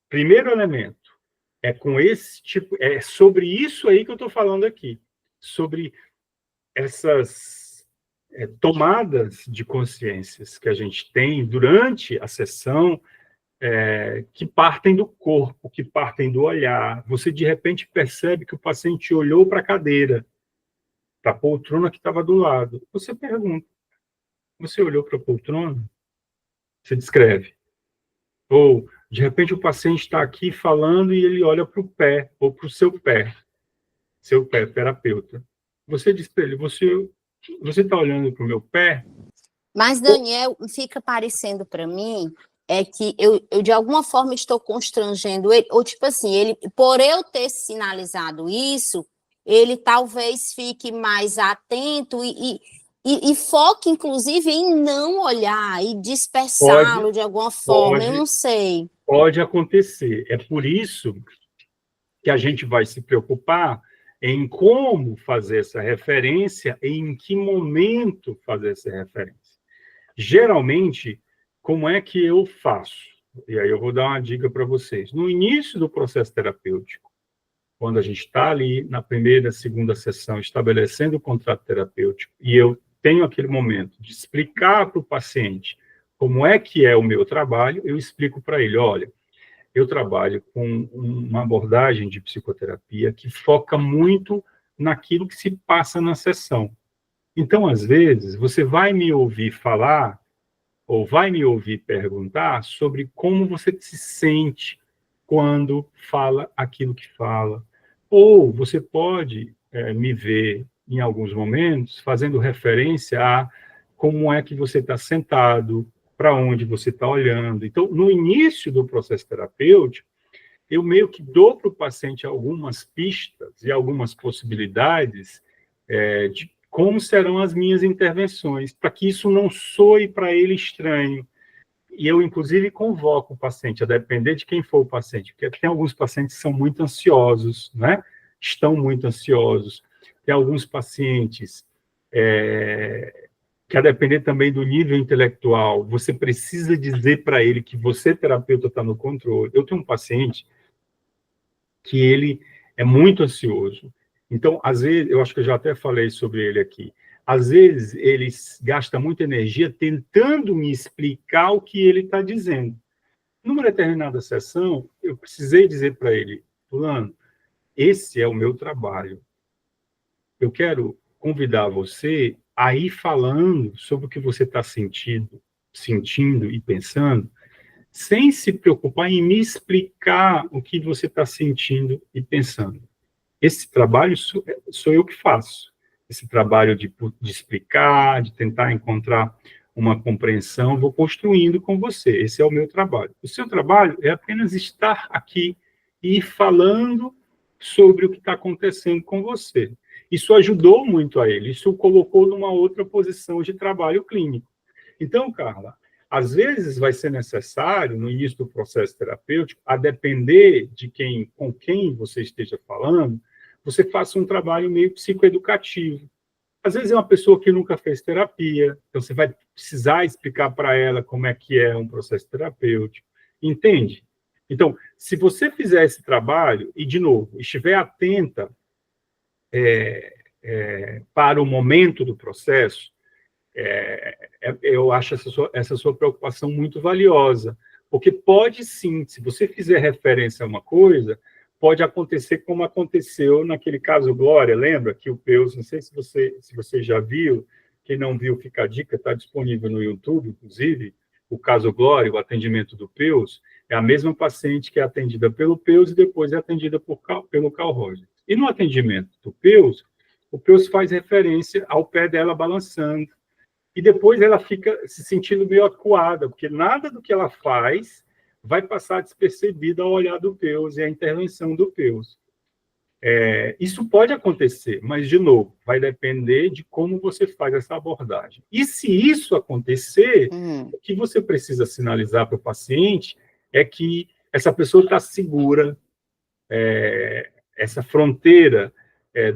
primeiro elemento, com esse tipo... É sobre isso aí que eu estou falando aqui. Sobre essas tomadas de consciências que a gente tem durante a sessão, que partem do corpo, que partem do olhar. Você, de repente, percebe que o paciente olhou para a cadeira, para a poltrona que estava do lado. Você pergunta, você olhou para a poltrona? Você descreve. Ou, de repente, o paciente está aqui falando e ele olha para o pé, ou para o seu pé, terapeuta. Você diz para ele, você está olhando para o meu pé? Mas, Daniel, fica parecendo para mim que eu, de alguma forma, estou constrangendo ele, ou tipo assim, ele, por eu ter sinalizado isso, ele talvez fique mais atento e foque, inclusive, em não olhar e dispersá-lo de alguma forma, eu não sei. Pode acontecer. É por isso que a gente vai se preocupar em como fazer essa referência e em que momento fazer essa referência. Geralmente, como é que eu faço? E aí eu vou dar uma dica para vocês. No início do processo terapêutico, quando a gente está ali na primeira, segunda sessão, estabelecendo o contrato terapêutico, e eu tenho aquele momento de explicar para o paciente como é que é o meu trabalho, eu explico para ele, olha, eu trabalho com uma abordagem de psicoterapia que foca muito naquilo que se passa na sessão. Então, às vezes, você vai me ouvir falar ou vai me ouvir perguntar sobre como você se sente quando fala aquilo que fala. Ou você pode me ver, em alguns momentos, fazendo referência a como é que você está sentado, para onde você está olhando. Então, no início do processo terapêutico, eu meio que dou para o paciente algumas pistas e algumas possibilidades de como serão as minhas intervenções, para que isso não soe para ele estranho. E eu, inclusive, convoco o paciente, a depender de quem for o paciente, porque tem alguns pacientes que são muito ansiosos, né? Estão muito ansiosos. Tem alguns pacientes que, a depender também do nível intelectual, você precisa dizer para ele que você, terapeuta, está no controle. Eu tenho um paciente que ele é muito ansioso, Então, às vezes, eu acho que eu já até falei sobre ele aqui, às vezes ele gasta muita energia tentando me explicar o que ele está dizendo. Numa determinada sessão, eu precisei dizer para ele, fulano, esse é o meu trabalho. Eu quero convidar você a ir falando sobre o que você está sentindo e pensando, sem se preocupar em me explicar o que você está sentindo e pensando. Esse trabalho sou eu que faço. Esse trabalho de explicar, de tentar encontrar uma compreensão, vou construindo com você. Esse é o meu trabalho. O seu trabalho é apenas estar aqui e ir falando sobre o que está acontecendo com você. Isso ajudou muito a ele, isso o colocou numa outra posição de trabalho clínico. Então, Carla, às vezes vai ser necessário, no início do processo terapêutico, a depender de com quem você esteja falando, você faça um trabalho meio psicoeducativo. Às vezes é uma pessoa que nunca fez terapia, então você vai precisar explicar para ela como é que é um processo terapêutico. Entende? Então, se você fizer esse trabalho, e, de novo, estiver atenta para o momento do processo, eu acho essa sua preocupação muito valiosa, porque pode sim, se você fizer referência a uma coisa, pode acontecer como aconteceu naquele caso Glória, lembra que o Peus, não sei se você já viu, quem não viu, fica a dica, está disponível no YouTube, inclusive, o caso Glória, o atendimento do Peus, é a mesma paciente que é atendida pelo Peus e depois é atendida pelo Carl Rogers. E no atendimento do Peus, o Peus faz referência ao pé dela balançando, e depois ela fica se sentindo meio acuada, porque nada do que ela faz vai passar despercebido ao olhar do Peus e à intervenção do Peus. Isso pode acontecer, mas, de novo, vai depender de como você faz essa abordagem. E se isso acontecer, o que você precisa sinalizar para o paciente é que essa pessoa está segura, essa fronteira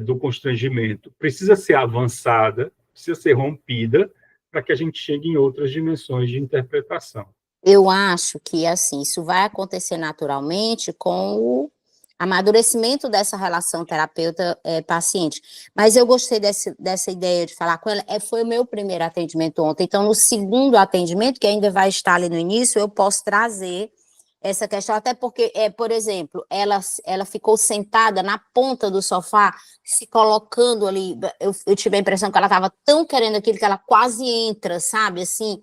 do constrangimento precisa ser avançada, precisa ser rompida, para que a gente chegue em outras dimensões de interpretação. Eu acho que, assim, isso vai acontecer naturalmente com o amadurecimento dessa relação terapeuta-paciente. Mas eu gostei dessa ideia de falar com ela, foi o meu primeiro atendimento ontem, então no segundo atendimento, que ainda vai estar ali no início, eu posso trazer essa questão, até porque, por exemplo, ela ficou sentada na ponta do sofá, se colocando ali, eu tive a impressão que ela estava tão querendo aquilo que ela quase entra, sabe, assim,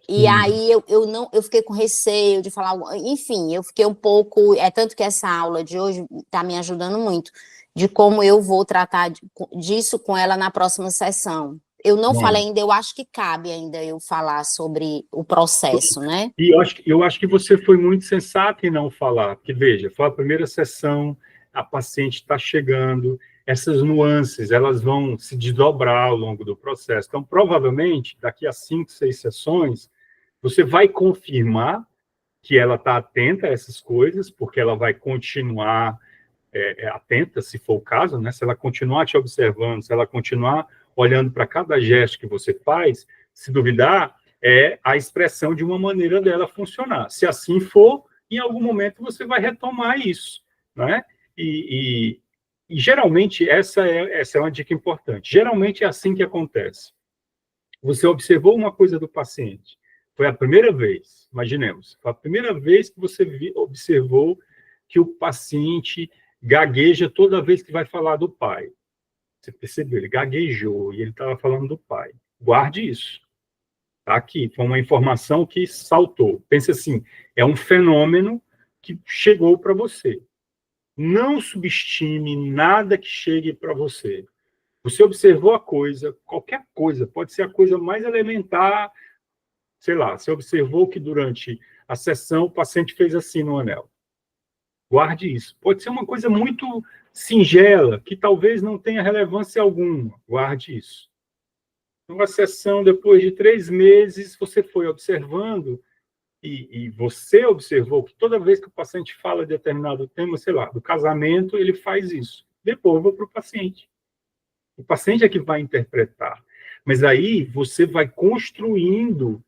e aí eu fiquei com receio de falar, enfim, eu fiquei um pouco, tanto que essa aula de hoje está me ajudando muito, de como eu vou tratar disso com ela na próxima sessão. Eu não falei ainda, eu acho que cabe ainda eu falar sobre o processo, né? E eu acho que você foi muito sensata em não falar, porque, veja, foi a primeira sessão, a paciente está chegando, essas nuances, elas vão se desdobrar ao longo do processo. Então, provavelmente, daqui a 5, 6 sessões, você vai confirmar que ela está atenta a essas coisas, porque ela vai continuar atenta, se for o caso, né? Se ela continuar te observando, se ela continuar olhando para cada gesto que você faz, se duvidar, é a expressão de uma maneira dela funcionar. Se assim for, em algum momento você vai retomar isso, né? E geralmente, essa é uma dica importante. Geralmente é assim que acontece. Você observou uma coisa do paciente, foi a primeira vez, imaginemos, foi a primeira vez que você observou que o paciente gagueja toda vez que vai falar do pai. Você percebeu, ele gaguejou e ele estava falando do pai. Guarde isso. Está aqui, foi uma informação que saltou. Pense assim, é um fenômeno que chegou para você. Não subestime nada que chegue para você. Você observou a coisa, qualquer coisa, pode ser a coisa mais elementar, sei lá, você observou que durante a sessão o paciente fez assim no anel. Guarde isso. Pode ser uma coisa muito singela, que talvez não tenha relevância alguma. Guarde isso. Numa sessão, depois de 3 meses, você foi observando e você observou que toda vez que o paciente fala de determinado tema, sei lá, do casamento, ele faz isso. Devolva para o paciente. O paciente é que vai interpretar. Mas aí você vai construindo,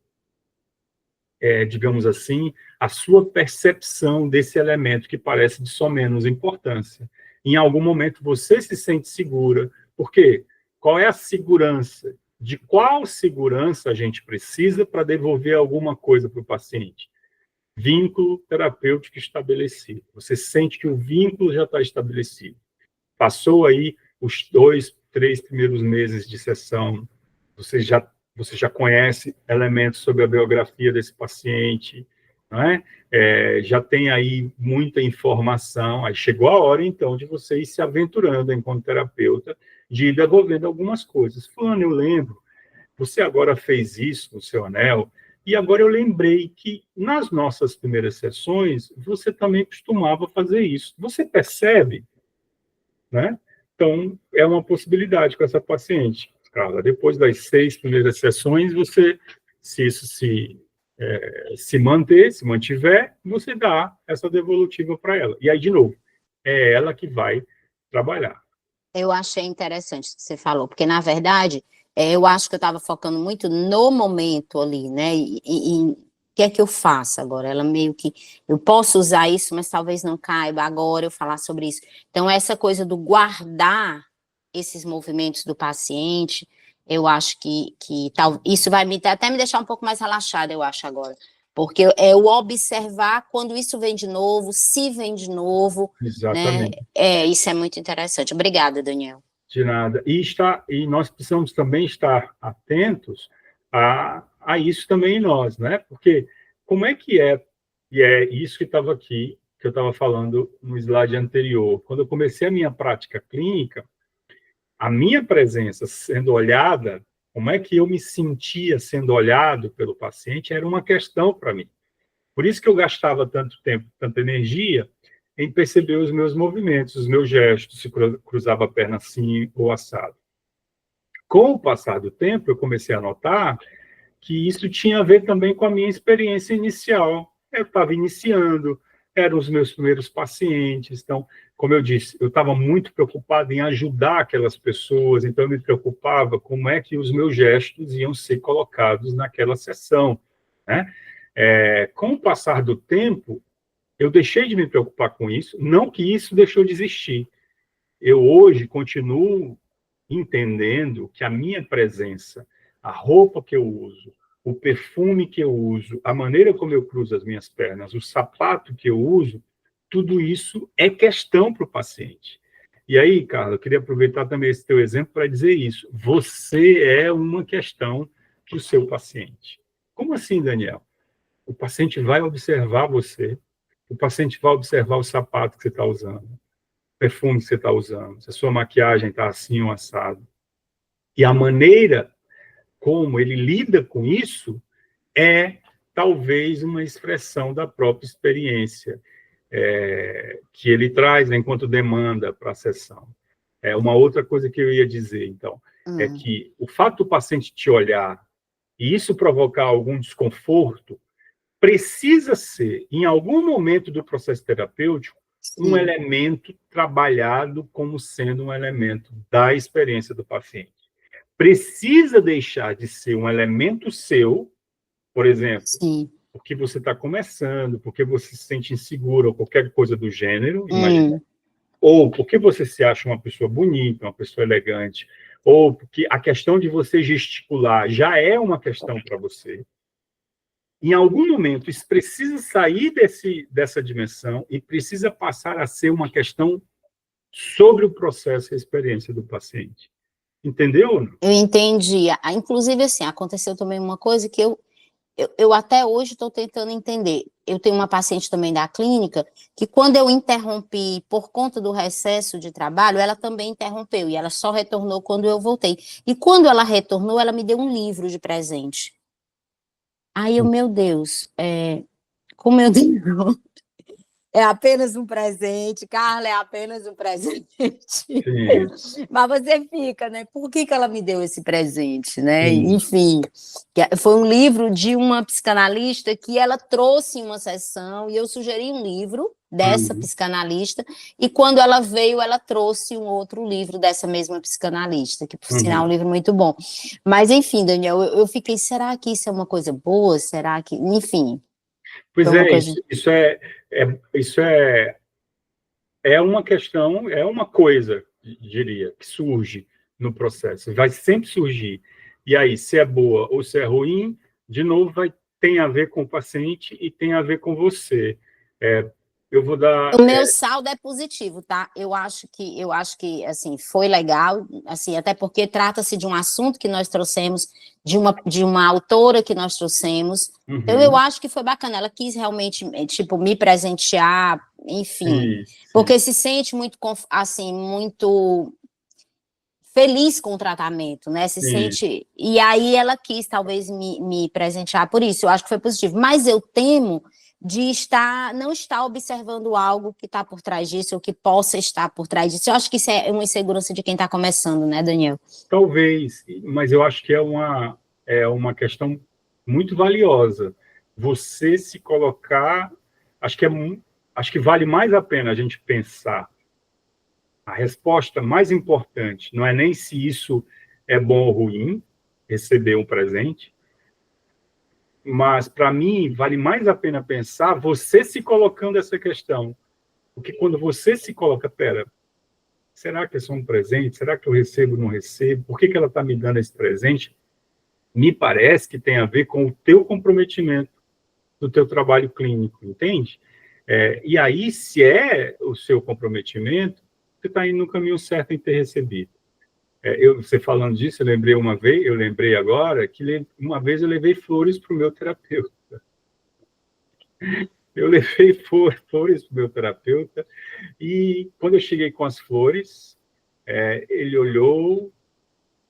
digamos assim, a sua percepção desse elemento que parece de só menos importância. Em algum momento você se sente segura. Por quê? Qual é a segurança? De qual segurança a gente precisa para devolver alguma coisa para o paciente? Vínculo terapêutico estabelecido. Você sente que o vínculo já está estabelecido. Passou aí os 2, 3 primeiros meses de sessão, você já conhece elementos sobre a biografia desse paciente, não é? Já tem aí muita informação, aí chegou a hora, então, de você ir se aventurando enquanto terapeuta, de ir devolvendo algumas coisas. Fulano, eu lembro, você agora fez isso no seu anel, e agora eu lembrei que nas nossas primeiras sessões, você também costumava fazer isso. Você percebe, né? Então, é uma possibilidade com essa paciente, Carla. Depois das 6 primeiras sessões, você, se isso se mantiver, você dá essa devolutiva para ela. E aí, de novo, é ela que vai trabalhar. Eu achei interessante o que você falou, porque, na verdade, eu acho que eu estava focando muito no momento ali, né? E o que é que eu faço agora? Ela meio que, eu posso usar isso, mas talvez não caiba agora eu falar sobre isso. Então, essa coisa do guardar esses movimentos do paciente, eu acho que isso vai até me deixar um pouco mais relaxada, eu acho, agora. Porque é o observar quando isso vem de novo, se vem de novo. Exatamente. Né? Isso é muito interessante. Obrigada, Daniel. De nada. E nós precisamos também estar atentos a isso também em nós, né? Porque como é que é, e é isso que estava aqui, que eu estava falando no slide anterior, quando eu comecei a minha prática clínica, a minha presença sendo olhada, como é que eu me sentia sendo olhado pelo paciente, era uma questão para mim. Por isso que eu gastava tanto tempo, tanta energia em perceber os meus movimentos, os meus gestos, se cruzava a perna assim ou assado. Com o passar do tempo, eu comecei a notar que isso tinha a ver também com a minha experiência inicial. Eu estava iniciando, eram os meus primeiros pacientes, então, como eu disse, eu estava muito preocupado em ajudar aquelas pessoas, então eu me preocupava como é que os meus gestos iam ser colocados naquela sessão, né? Com o passar do tempo, eu deixei de me preocupar com isso, não que isso deixou de existir. Eu hoje continuo entendendo que a minha presença, a roupa que eu uso, o perfume que eu uso, a maneira como eu cruzo as minhas pernas, o sapato que eu uso, tudo isso é questão para o paciente. E aí, Carla, eu queria aproveitar também esse teu exemplo para dizer isso. Você é uma questão para o seu paciente. Como assim, Daniel? O paciente vai observar você, o paciente vai observar o sapato que você está usando, o perfume que você está usando, se a sua maquiagem está assim ou assado. E a maneira como ele lida com isso é talvez uma expressão da própria experiência que ele traz, né, enquanto demanda para a sessão. Uma outra coisa que eu ia dizer, então, é que o fato do paciente te olhar e isso provocar algum desconforto precisa ser, em algum momento do processo terapêutico, um elemento trabalhado como sendo um elemento da experiência do paciente. Precisa deixar de ser um elemento seu, por exemplo, porque você está começando, porque você se sente inseguro, ou qualquer coisa do gênero, imagina, ou porque você se acha uma pessoa bonita, uma pessoa elegante, ou porque a questão de você gesticular já é uma questão para você. Em algum momento, isso precisa sair dessa dimensão e precisa passar a ser uma questão sobre o processo e a experiência do paciente. Entendeu? Eu entendi. Inclusive, assim, aconteceu também uma coisa que eu até hoje estou tentando entender. Eu tenho uma paciente também da clínica que quando eu interrompi por conta do recesso de trabalho, ela também interrompeu e ela só retornou quando eu voltei. E quando ela retornou, ela me deu um livro de presente. Aí meu Deus, como eu digo, é apenas um presente, Carla, é apenas um presente. Sim. Mas você fica, né? Por que ela me deu esse presente, né? Sim. Enfim, foi um livro de uma psicanalista que ela trouxe em uma sessão e eu sugeri um livro dessa psicanalista e quando ela veio, ela trouxe um outro livro dessa mesma psicanalista, que por sinal é um livro muito bom. Mas enfim, Daniel, eu fiquei, será que isso é uma coisa boa? Será que... Enfim... Pois isso é é uma questão, é uma coisa, diria, que surge no processo, vai sempre surgir. E aí, se é boa ou se é ruim, de novo, tem a ver com o paciente e tem a ver com você. Eu vou dar... O meu saldo é positivo, tá? Eu acho que assim, foi legal, assim, até porque trata-se de um assunto que nós trouxemos, de uma autora que nós trouxemos. Então, eu acho que foi bacana. Ela quis realmente, tipo, me presentear, enfim, porque se sente muito, assim, muito feliz com o tratamento, né? Se sente... E aí ela quis, talvez, me presentear por isso. Eu acho que foi positivo. Mas eu temo de não estar observando algo que está por trás disso, ou que possa estar por trás disso. Eu acho que isso é uma insegurança de quem está começando, né, Daniel? Talvez, mas eu acho que é uma questão muito valiosa. Você se colocar... Acho que vale mais a pena a gente pensar. A resposta mais importante não é nem se isso é bom ou ruim, receber um presente, mas, para mim, vale mais a pena pensar você se colocando essa questão. Porque quando você se coloca, será que é só um presente? Será que eu recebo ou não recebo? Por que ela está me dando esse presente? Me parece que tem a ver com o teu comprometimento do teu trabalho clínico, entende? E aí, se é o seu comprometimento, você está indo no caminho certo em ter recebido. Você falando disso, eu lembrei agora que uma vez eu levei flores para o meu terapeuta. Eu levei flores para o meu terapeuta e quando eu cheguei com as flores, ele olhou,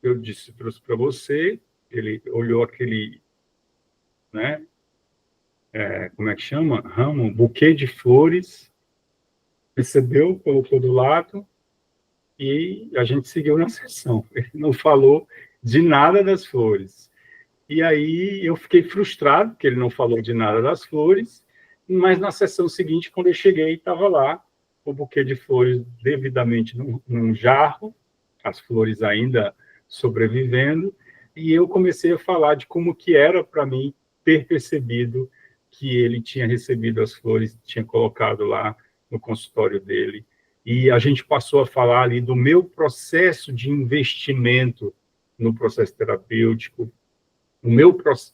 eu disse, trouxe para você, ele olhou aquele, né, como é que chama? Ramo, um buquê de flores, recebeu, colocou do lado e a gente seguiu na sessão. Ele não falou de nada das flores. E aí eu fiquei frustrado, porque ele não falou de nada das flores, mas na sessão seguinte, quando eu cheguei, estava lá o buquê de flores devidamente num jarro, as flores ainda sobrevivendo, e eu comecei a falar de como que era para mim ter percebido que ele tinha recebido as flores, tinha colocado lá no consultório dele. E a gente passou a falar ali do meu processo de investimento no processo terapêutico,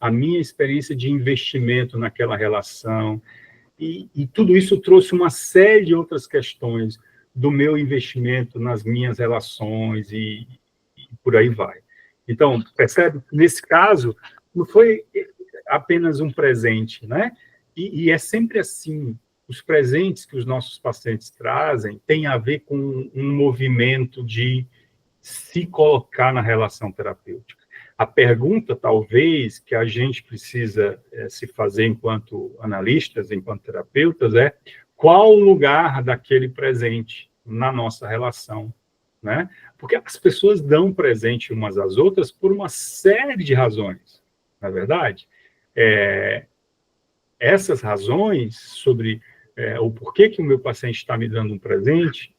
a minha experiência de investimento naquela relação, e tudo isso trouxe uma série de outras questões do meu investimento nas minhas relações e por aí vai. Então, percebe? Nesse caso, não foi apenas um presente, né? E é sempre assim, os presentes que os nossos pacientes trazem têm a ver com um movimento de se colocar na relação terapêutica. A pergunta, talvez, que a gente precisa se fazer enquanto analistas, enquanto terapeutas, é qual o lugar daquele presente na nossa relação, né? Porque as pessoas dão presente umas às outras por uma série de razões, não é verdade? Essas razões sobre o porquê que o meu paciente está me dando um presente,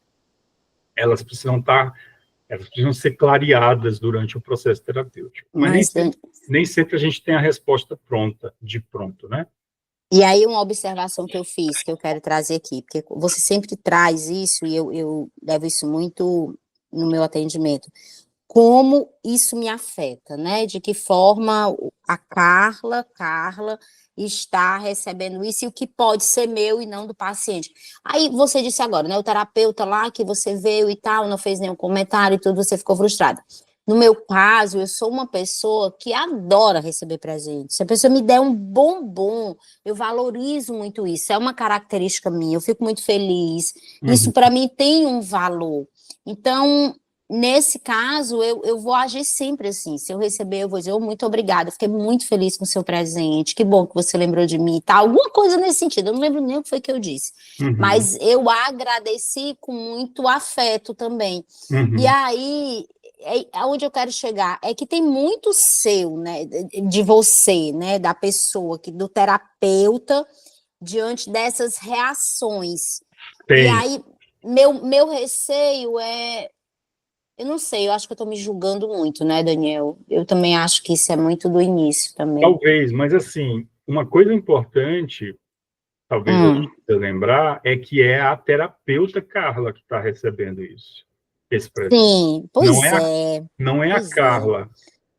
elas precisam ser clareadas durante o processo terapêutico. Mas nem sempre a gente tem a resposta pronta, de pronto, né? E aí, uma observação que eu fiz, que eu quero trazer aqui, porque você sempre traz isso, e eu levo isso muito no meu atendimento, como isso me afeta, né? De que forma a Carla está recebendo isso e o que pode ser meu e não do paciente. Aí você disse agora, né? O terapeuta lá que você veio e tal, não fez nenhum comentário e tudo, você ficou frustrada. No meu caso, eu sou uma pessoa que adora receber presentes. Se a pessoa me der um bombom, eu valorizo muito isso. É uma característica minha, eu fico muito feliz. Isso, para mim, tem um valor. Então, nesse caso, eu vou agir sempre assim. Se eu receber, eu vou dizer, muito obrigada, fiquei muito feliz com o seu presente, que bom que você lembrou de mim e tal. Alguma coisa nesse sentido, eu não lembro nem o que foi que eu disse. Mas eu agradeci com muito afeto também. E aí... aonde eu quero chegar é que tem muito seu, né, de você, né, da pessoa, do terapeuta, diante dessas reações. Tem. E aí, meu receio eu não sei, eu acho que eu estou me julgando muito, né, Daniel? Eu também acho que isso é muito do início também. Talvez, mas assim, uma coisa importante talvez eu precise lembrar, é que é a terapeuta Carla que está recebendo isso, esse presente. Sim, pois Não é a Carla.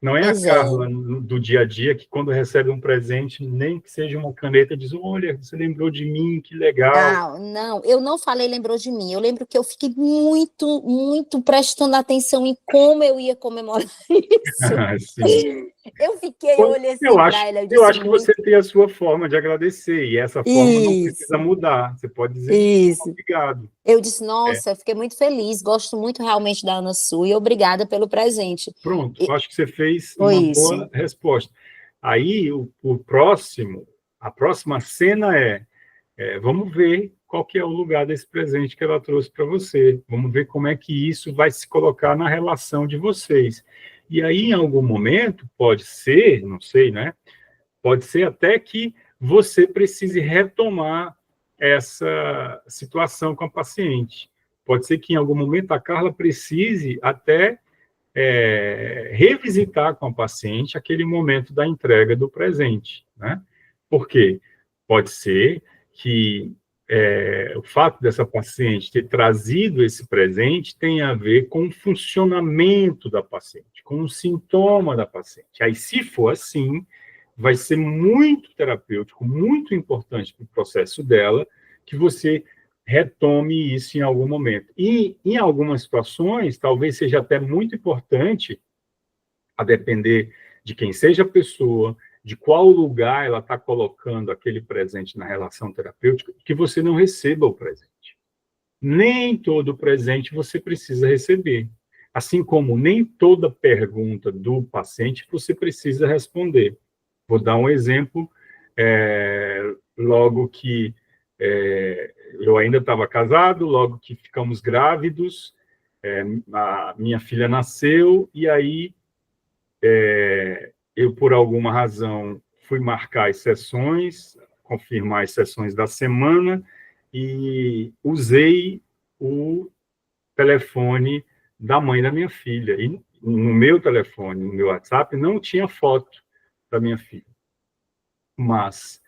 Não é a Carla do dia a dia que, quando recebe um presente, nem que seja uma caneta, diz: olha, você lembrou de mim, que legal. Não, eu não falei lembrou de mim. Eu lembro que eu fiquei muito, muito prestando atenção em como eu ia comemorar isso. Sim. Eu olhei assim para ela. Eu acho que você tem a sua forma de agradecer, e essa forma não precisa mudar. Você pode dizer obrigado. Eu disse, nossa, eu fiquei muito feliz, gosto muito realmente da Ana Su, e obrigada pelo presente. Pronto, eu acho que você fez uma boa resposta. Aí, a próxima cena vamos ver qual que é o lugar desse presente que ela trouxe para você. Vamos ver como é que isso vai se colocar na relação de vocês. E aí, em algum momento, pode ser, não sei, né? Pode ser até que você precise retomar essa situação com a paciente. Pode ser que, em algum momento, a Carla precise até revisitar com a paciente aquele momento da entrega do presente, né? Por quê? Pode ser que o fato dessa paciente ter trazido esse presente tenha a ver com o funcionamento da paciente, com o sintoma da paciente. Aí, se for assim, vai ser muito terapêutico, muito importante para o processo dela, que você retome isso em algum momento. E, em algumas situações, talvez seja até muito importante, a depender de quem seja a pessoa, de qual lugar ela está colocando aquele presente na relação terapêutica, que você não receba o presente. Nem todo presente você precisa receber. Assim como nem toda pergunta do paciente você precisa responder. Vou dar um exemplo. Logo que eu ainda estava casado, logo que ficamos grávidos, a minha filha nasceu, e aí eu, por alguma razão, fui marcar as sessões, confirmar as sessões da semana, e usei o telefone da mãe da minha filha. E no meu telefone, no meu WhatsApp, não tinha foto da minha filha. Mas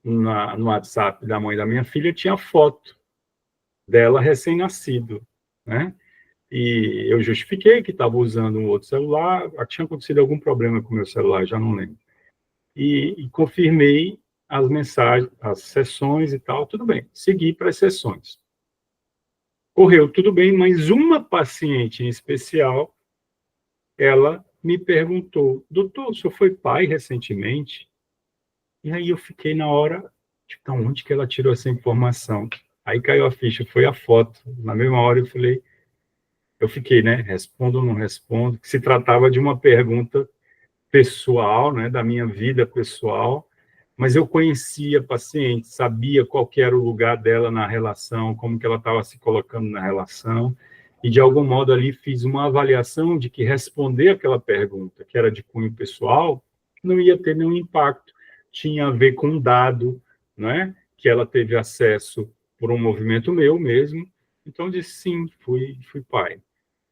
no WhatsApp da mãe da minha filha tinha foto dela recém-nascido, né? E eu justifiquei que estava usando um outro celular, tinha acontecido algum problema com o meu celular, já não lembro. E confirmei as mensagens, as sessões e tal, tudo bem, segui para as sessões. Correu tudo bem, mas uma paciente em especial, ela me perguntou: doutor, o senhor foi pai recentemente? E aí eu fiquei na hora, tipo, onde que ela tirou essa informação? Aí caiu a ficha, foi a foto. Na mesma hora eu fiquei, né? Respondo ou não respondo? Que se tratava de uma pergunta pessoal, né? Da minha vida pessoal, mas eu conhecia a paciente, sabia qual que era o lugar dela na relação, como que ela estava se colocando na relação, e de algum modo ali fiz uma avaliação de que responder aquela pergunta, que era de cunho pessoal, não ia ter nenhum impacto. Tinha a ver com um dado, né, que ela teve acesso por um movimento meu mesmo. Então, eu disse: sim, fui pai,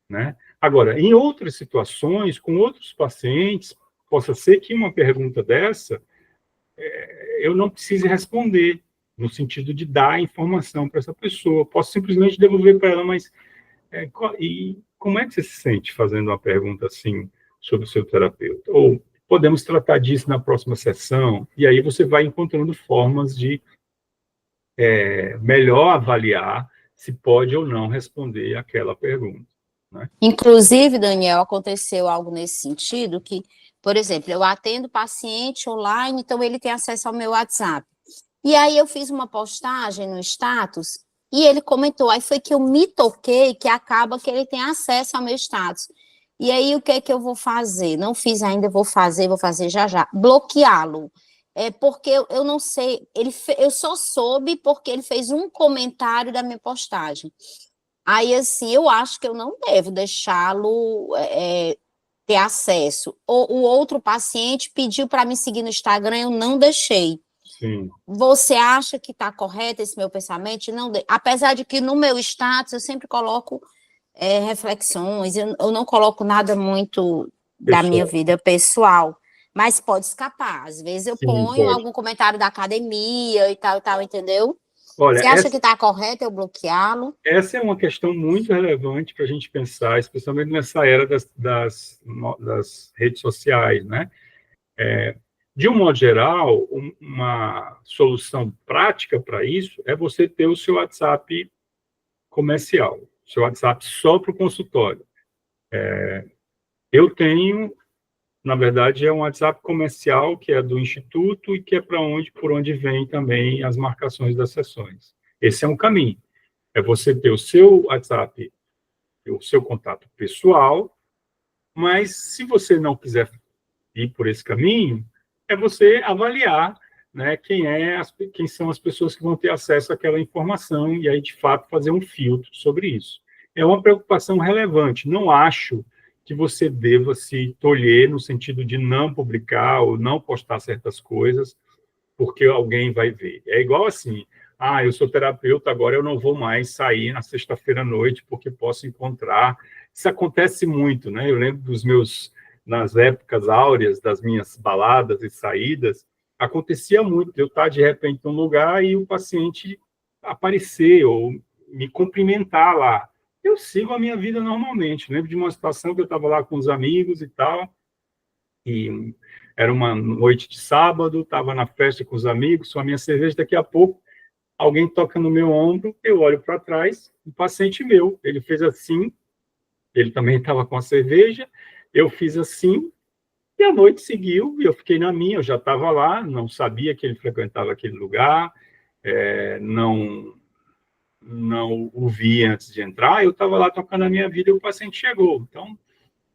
né? Agora, em outras situações, com outros pacientes, possa ser que uma pergunta dessa eu não precise responder, no sentido de dar a informação para essa pessoa. Posso simplesmente devolver para ela, mas e como é que você se sente fazendo uma pergunta assim sobre o seu terapeuta? Ou podemos tratar disso na próxima sessão, e aí você vai encontrando formas de melhor avaliar se pode ou não responder aquela pergunta, né? Inclusive, Daniel, aconteceu algo nesse sentido que, por exemplo, eu atendo paciente online, então ele tem acesso ao meu WhatsApp. E aí eu fiz uma postagem no status e ele comentou, aí foi que eu me toquei que acaba que ele tem acesso ao meu status. E aí o que é que eu vou fazer? Não fiz ainda, vou fazer já já. Bloqueá-lo. Porque eu não sei, eu só soube porque ele fez um comentário da minha postagem. Aí, assim, eu acho que eu não devo deixá-lo ter acesso. O outro paciente pediu para me seguir no Instagram, eu não deixei. Sim. Você acha que está correto esse meu pensamento? Não, apesar de que no meu status eu sempre coloco reflexões, eu não coloco nada muito da minha vida pessoal. Mas pode escapar. Às vezes eu Sim, ponho pode. algum comentário da academia e tal, entendeu? Olha, Você acha que está correto eu bloqueá-lo? essa é uma questão muito relevante para a gente pensar, especialmente nessa era das redes sociais, né? De um modo geral, uma solução prática para isso é você ter o seu WhatsApp comercial, seu WhatsApp só para o consultório. Eu tenho, na verdade, é um WhatsApp comercial que é do Instituto e que é por onde vem também as marcações das sessões. Esse é um caminho. É você ter o seu WhatsApp, o seu contato pessoal, mas se você não quiser ir por esse caminho, é você avaliar, né, quem são as pessoas que vão ter acesso àquela informação e aí, de fato, fazer um filtro sobre isso. É uma preocupação relevante. Não acho que você deva se tolher no sentido de não publicar ou não postar certas coisas, porque alguém vai ver. É igual assim, eu sou terapeuta, agora eu não vou mais sair na sexta-feira à noite porque posso encontrar. Isso acontece muito, né? Eu lembro nas épocas áureas das minhas baladas e saídas, acontecia muito de eu estar de repente num lugar e o paciente aparecer ou me cumprimentar lá. Eu sigo a minha vida normalmente. Lembro de uma situação que eu estava lá com os amigos e tal, e era uma noite de sábado, estava na festa com os amigos, com a minha cerveja, daqui a pouco alguém toca no meu ombro, eu olho para trás, um paciente meu, ele fez assim, ele também estava com a cerveja, eu fiz assim, e a noite seguiu, e eu fiquei na minha, eu já estava lá, não sabia que ele frequentava aquele lugar, não o vi antes de entrar, eu estava lá tocando a minha vida e o paciente chegou. Então,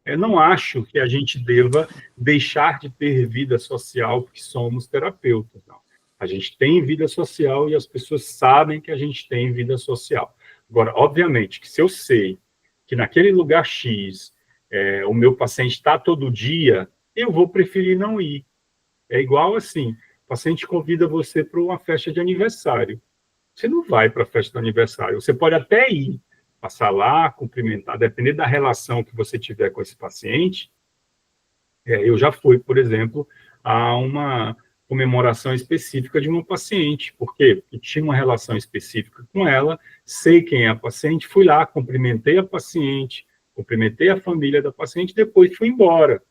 eu não acho que a gente deva deixar de ter vida social porque somos terapeutas. Não. A gente tem vida social e as pessoas sabem que a gente tem vida social. Agora, obviamente, que se eu sei que naquele lugar X o meu paciente está todo dia, eu vou preferir não ir. É igual assim, o paciente convida você para uma festa de aniversário. Você não vai para a festa do aniversário. Você pode até ir, passar lá, cumprimentar, depender da relação que você tiver com esse paciente. Eu já fui, por exemplo, a uma comemoração específica de uma paciente, porque eu tinha uma relação específica com ela, sei quem é a paciente, fui lá, cumprimentei a paciente, cumprimentei a família da paciente, depois fui embora.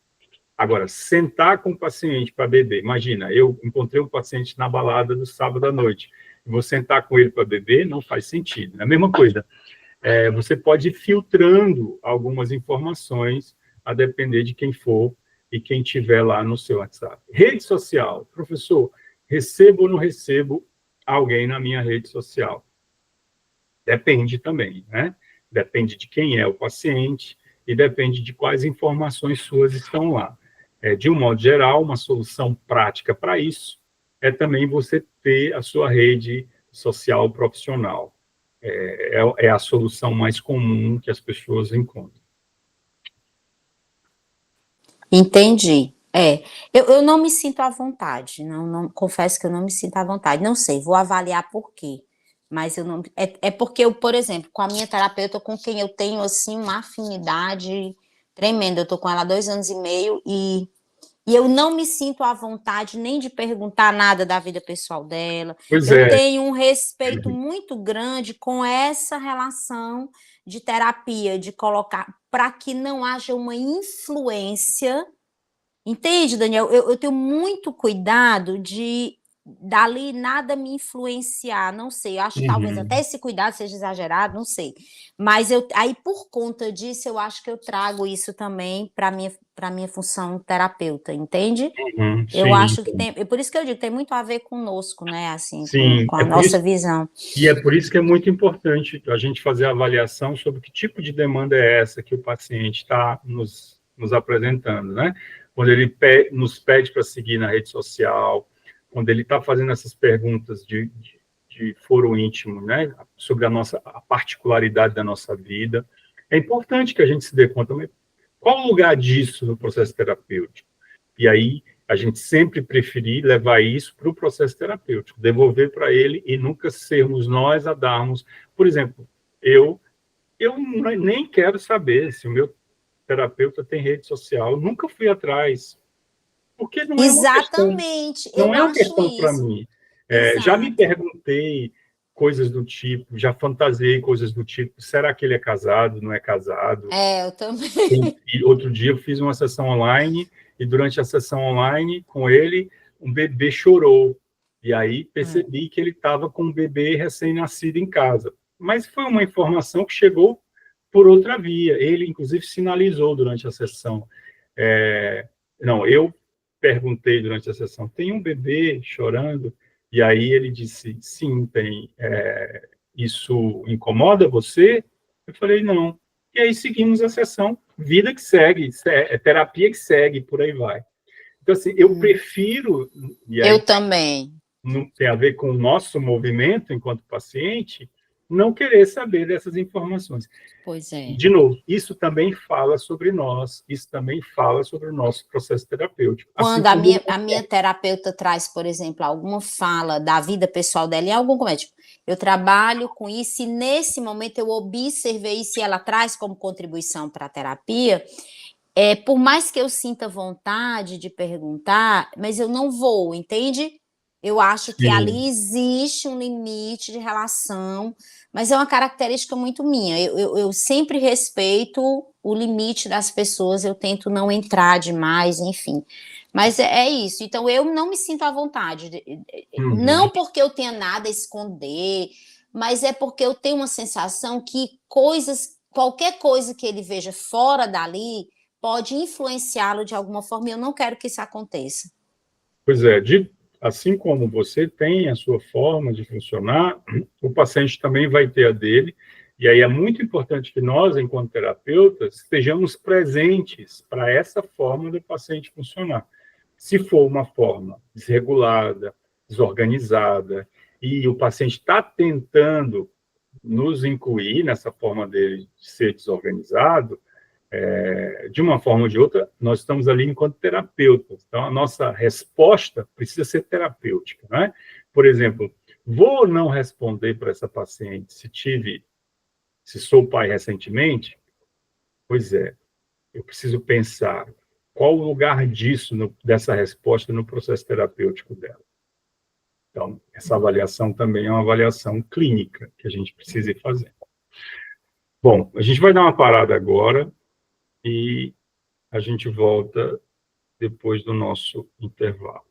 Agora, sentar com o paciente para beber, imagina, eu encontrei um paciente na balada do sábado à noite, vou sentar com ele para beber, não faz sentido. É a mesma coisa. Você pode ir filtrando algumas informações a depender de quem for e quem tiver lá no seu WhatsApp. Rede social. Professor, recebo ou não recebo alguém na minha rede social? Depende também, né? Depende de quem é o paciente e depende de quais informações suas estão lá. De um modo geral, uma solução prática para isso é também você ter a sua rede social profissional. É a solução mais comum que as pessoas encontram. Entendi. Eu não me sinto à vontade, não, confesso que eu não me sinto à vontade, não sei, vou avaliar por quê, mas eu não, porque eu, por exemplo, com a minha terapeuta, com quem eu tenho, assim, uma afinidade tremenda, eu tô com ela há 2 anos e meio, e eu não me sinto à vontade nem de perguntar nada da vida pessoal dela. Pois eu é. tenho um respeito muito grande com essa relação de terapia, de colocar, para que não haja uma influência. Entende, Daniel? Eu tenho muito cuidado de dali nada me influenciar, não sei, eu acho que talvez até esse cuidado seja exagerado, não sei, mas aí por conta disso eu acho que eu trago isso também para minha função terapeuta, entende? Eu Sim, acho que tem, por isso que eu digo, tem muito a ver conosco, né, assim, sim, com a nossa visão. E é por isso que é muito importante a gente fazer a avaliação sobre que tipo de demanda é essa que o paciente está nos apresentando, né? Quando ele nos pede para seguir na rede social, quando ele está fazendo essas perguntas de foro íntimo, né? Sobre a particularidade da nossa vida. É importante que a gente se dê conta, mas qual o lugar disso no processo terapêutico? E aí, a gente sempre preferir levar isso para o processo terapêutico, devolver para ele e nunca sermos nós a darmos. Por exemplo, eu nem quero saber se o meu terapeuta tem rede social, nunca fui atrás. Porque não é uma questão, Exatamente, não eu é uma acho questão para isso. mim. Já me Exato. perguntei coisas do tipo, já fantasiei coisas do tipo, será que ele é casado, não é casado? Eu também. E outro dia eu fiz uma sessão online, e durante a sessão online com ele, um bebê chorou. E aí percebi que ele estava com um bebê recém-nascido em casa. Mas foi uma informação que chegou por outra via. Ele, inclusive, sinalizou durante a sessão. Não, eu perguntei durante a sessão, tem um bebê chorando? E aí ele disse, sim, tem. Isso incomoda você? Eu falei, não. E aí seguimos a sessão, vida que segue, terapia que segue, por aí vai. Então, assim, eu prefiro, e aí Eu também. não tem a ver com o nosso movimento enquanto paciente, não querer saber dessas informações. Pois é. De novo, isso também fala sobre nós, isso também fala sobre o nosso processo terapêutico. Quando Assim como a minha terapeuta traz, por exemplo, alguma fala da vida pessoal dela, em algum momento, tipo, eu trabalho com isso e nesse momento eu observei isso e ela traz como contribuição para a terapia, por mais que eu sinta vontade de perguntar, mas eu não vou, entende? Eu acho que sim, ali existe um limite de relação, mas é uma característica muito minha. Eu sempre respeito o limite das pessoas, eu tento não entrar demais, enfim. Mas é isso. Então, eu não me sinto à vontade. Não porque eu tenha nada a esconder, mas é porque eu tenho uma sensação que qualquer coisa que ele veja fora dali pode influenciá-lo de alguma forma, e eu não quero que isso aconteça. pois é, assim como você tem a sua forma de funcionar, o paciente também vai ter a dele, e aí é muito importante que nós, enquanto terapeutas, estejamos presentes para essa forma do paciente funcionar. Se for uma forma desregulada, desorganizada, e o paciente está tentando nos incluir nessa forma dele de ser desorganizado, de uma forma ou de outra, nós estamos ali enquanto terapeutas. Então, a nossa resposta precisa ser terapêutica, né? Por exemplo, vou ou não responder para essa paciente se sou pai recentemente? Pois é, eu preciso pensar qual o lugar disso, dessa resposta no processo terapêutico dela. Então, essa avaliação também é uma avaliação clínica que a gente precisa ir fazendo. Bom, a gente vai dar uma parada agora e a gente volta depois do nosso intervalo.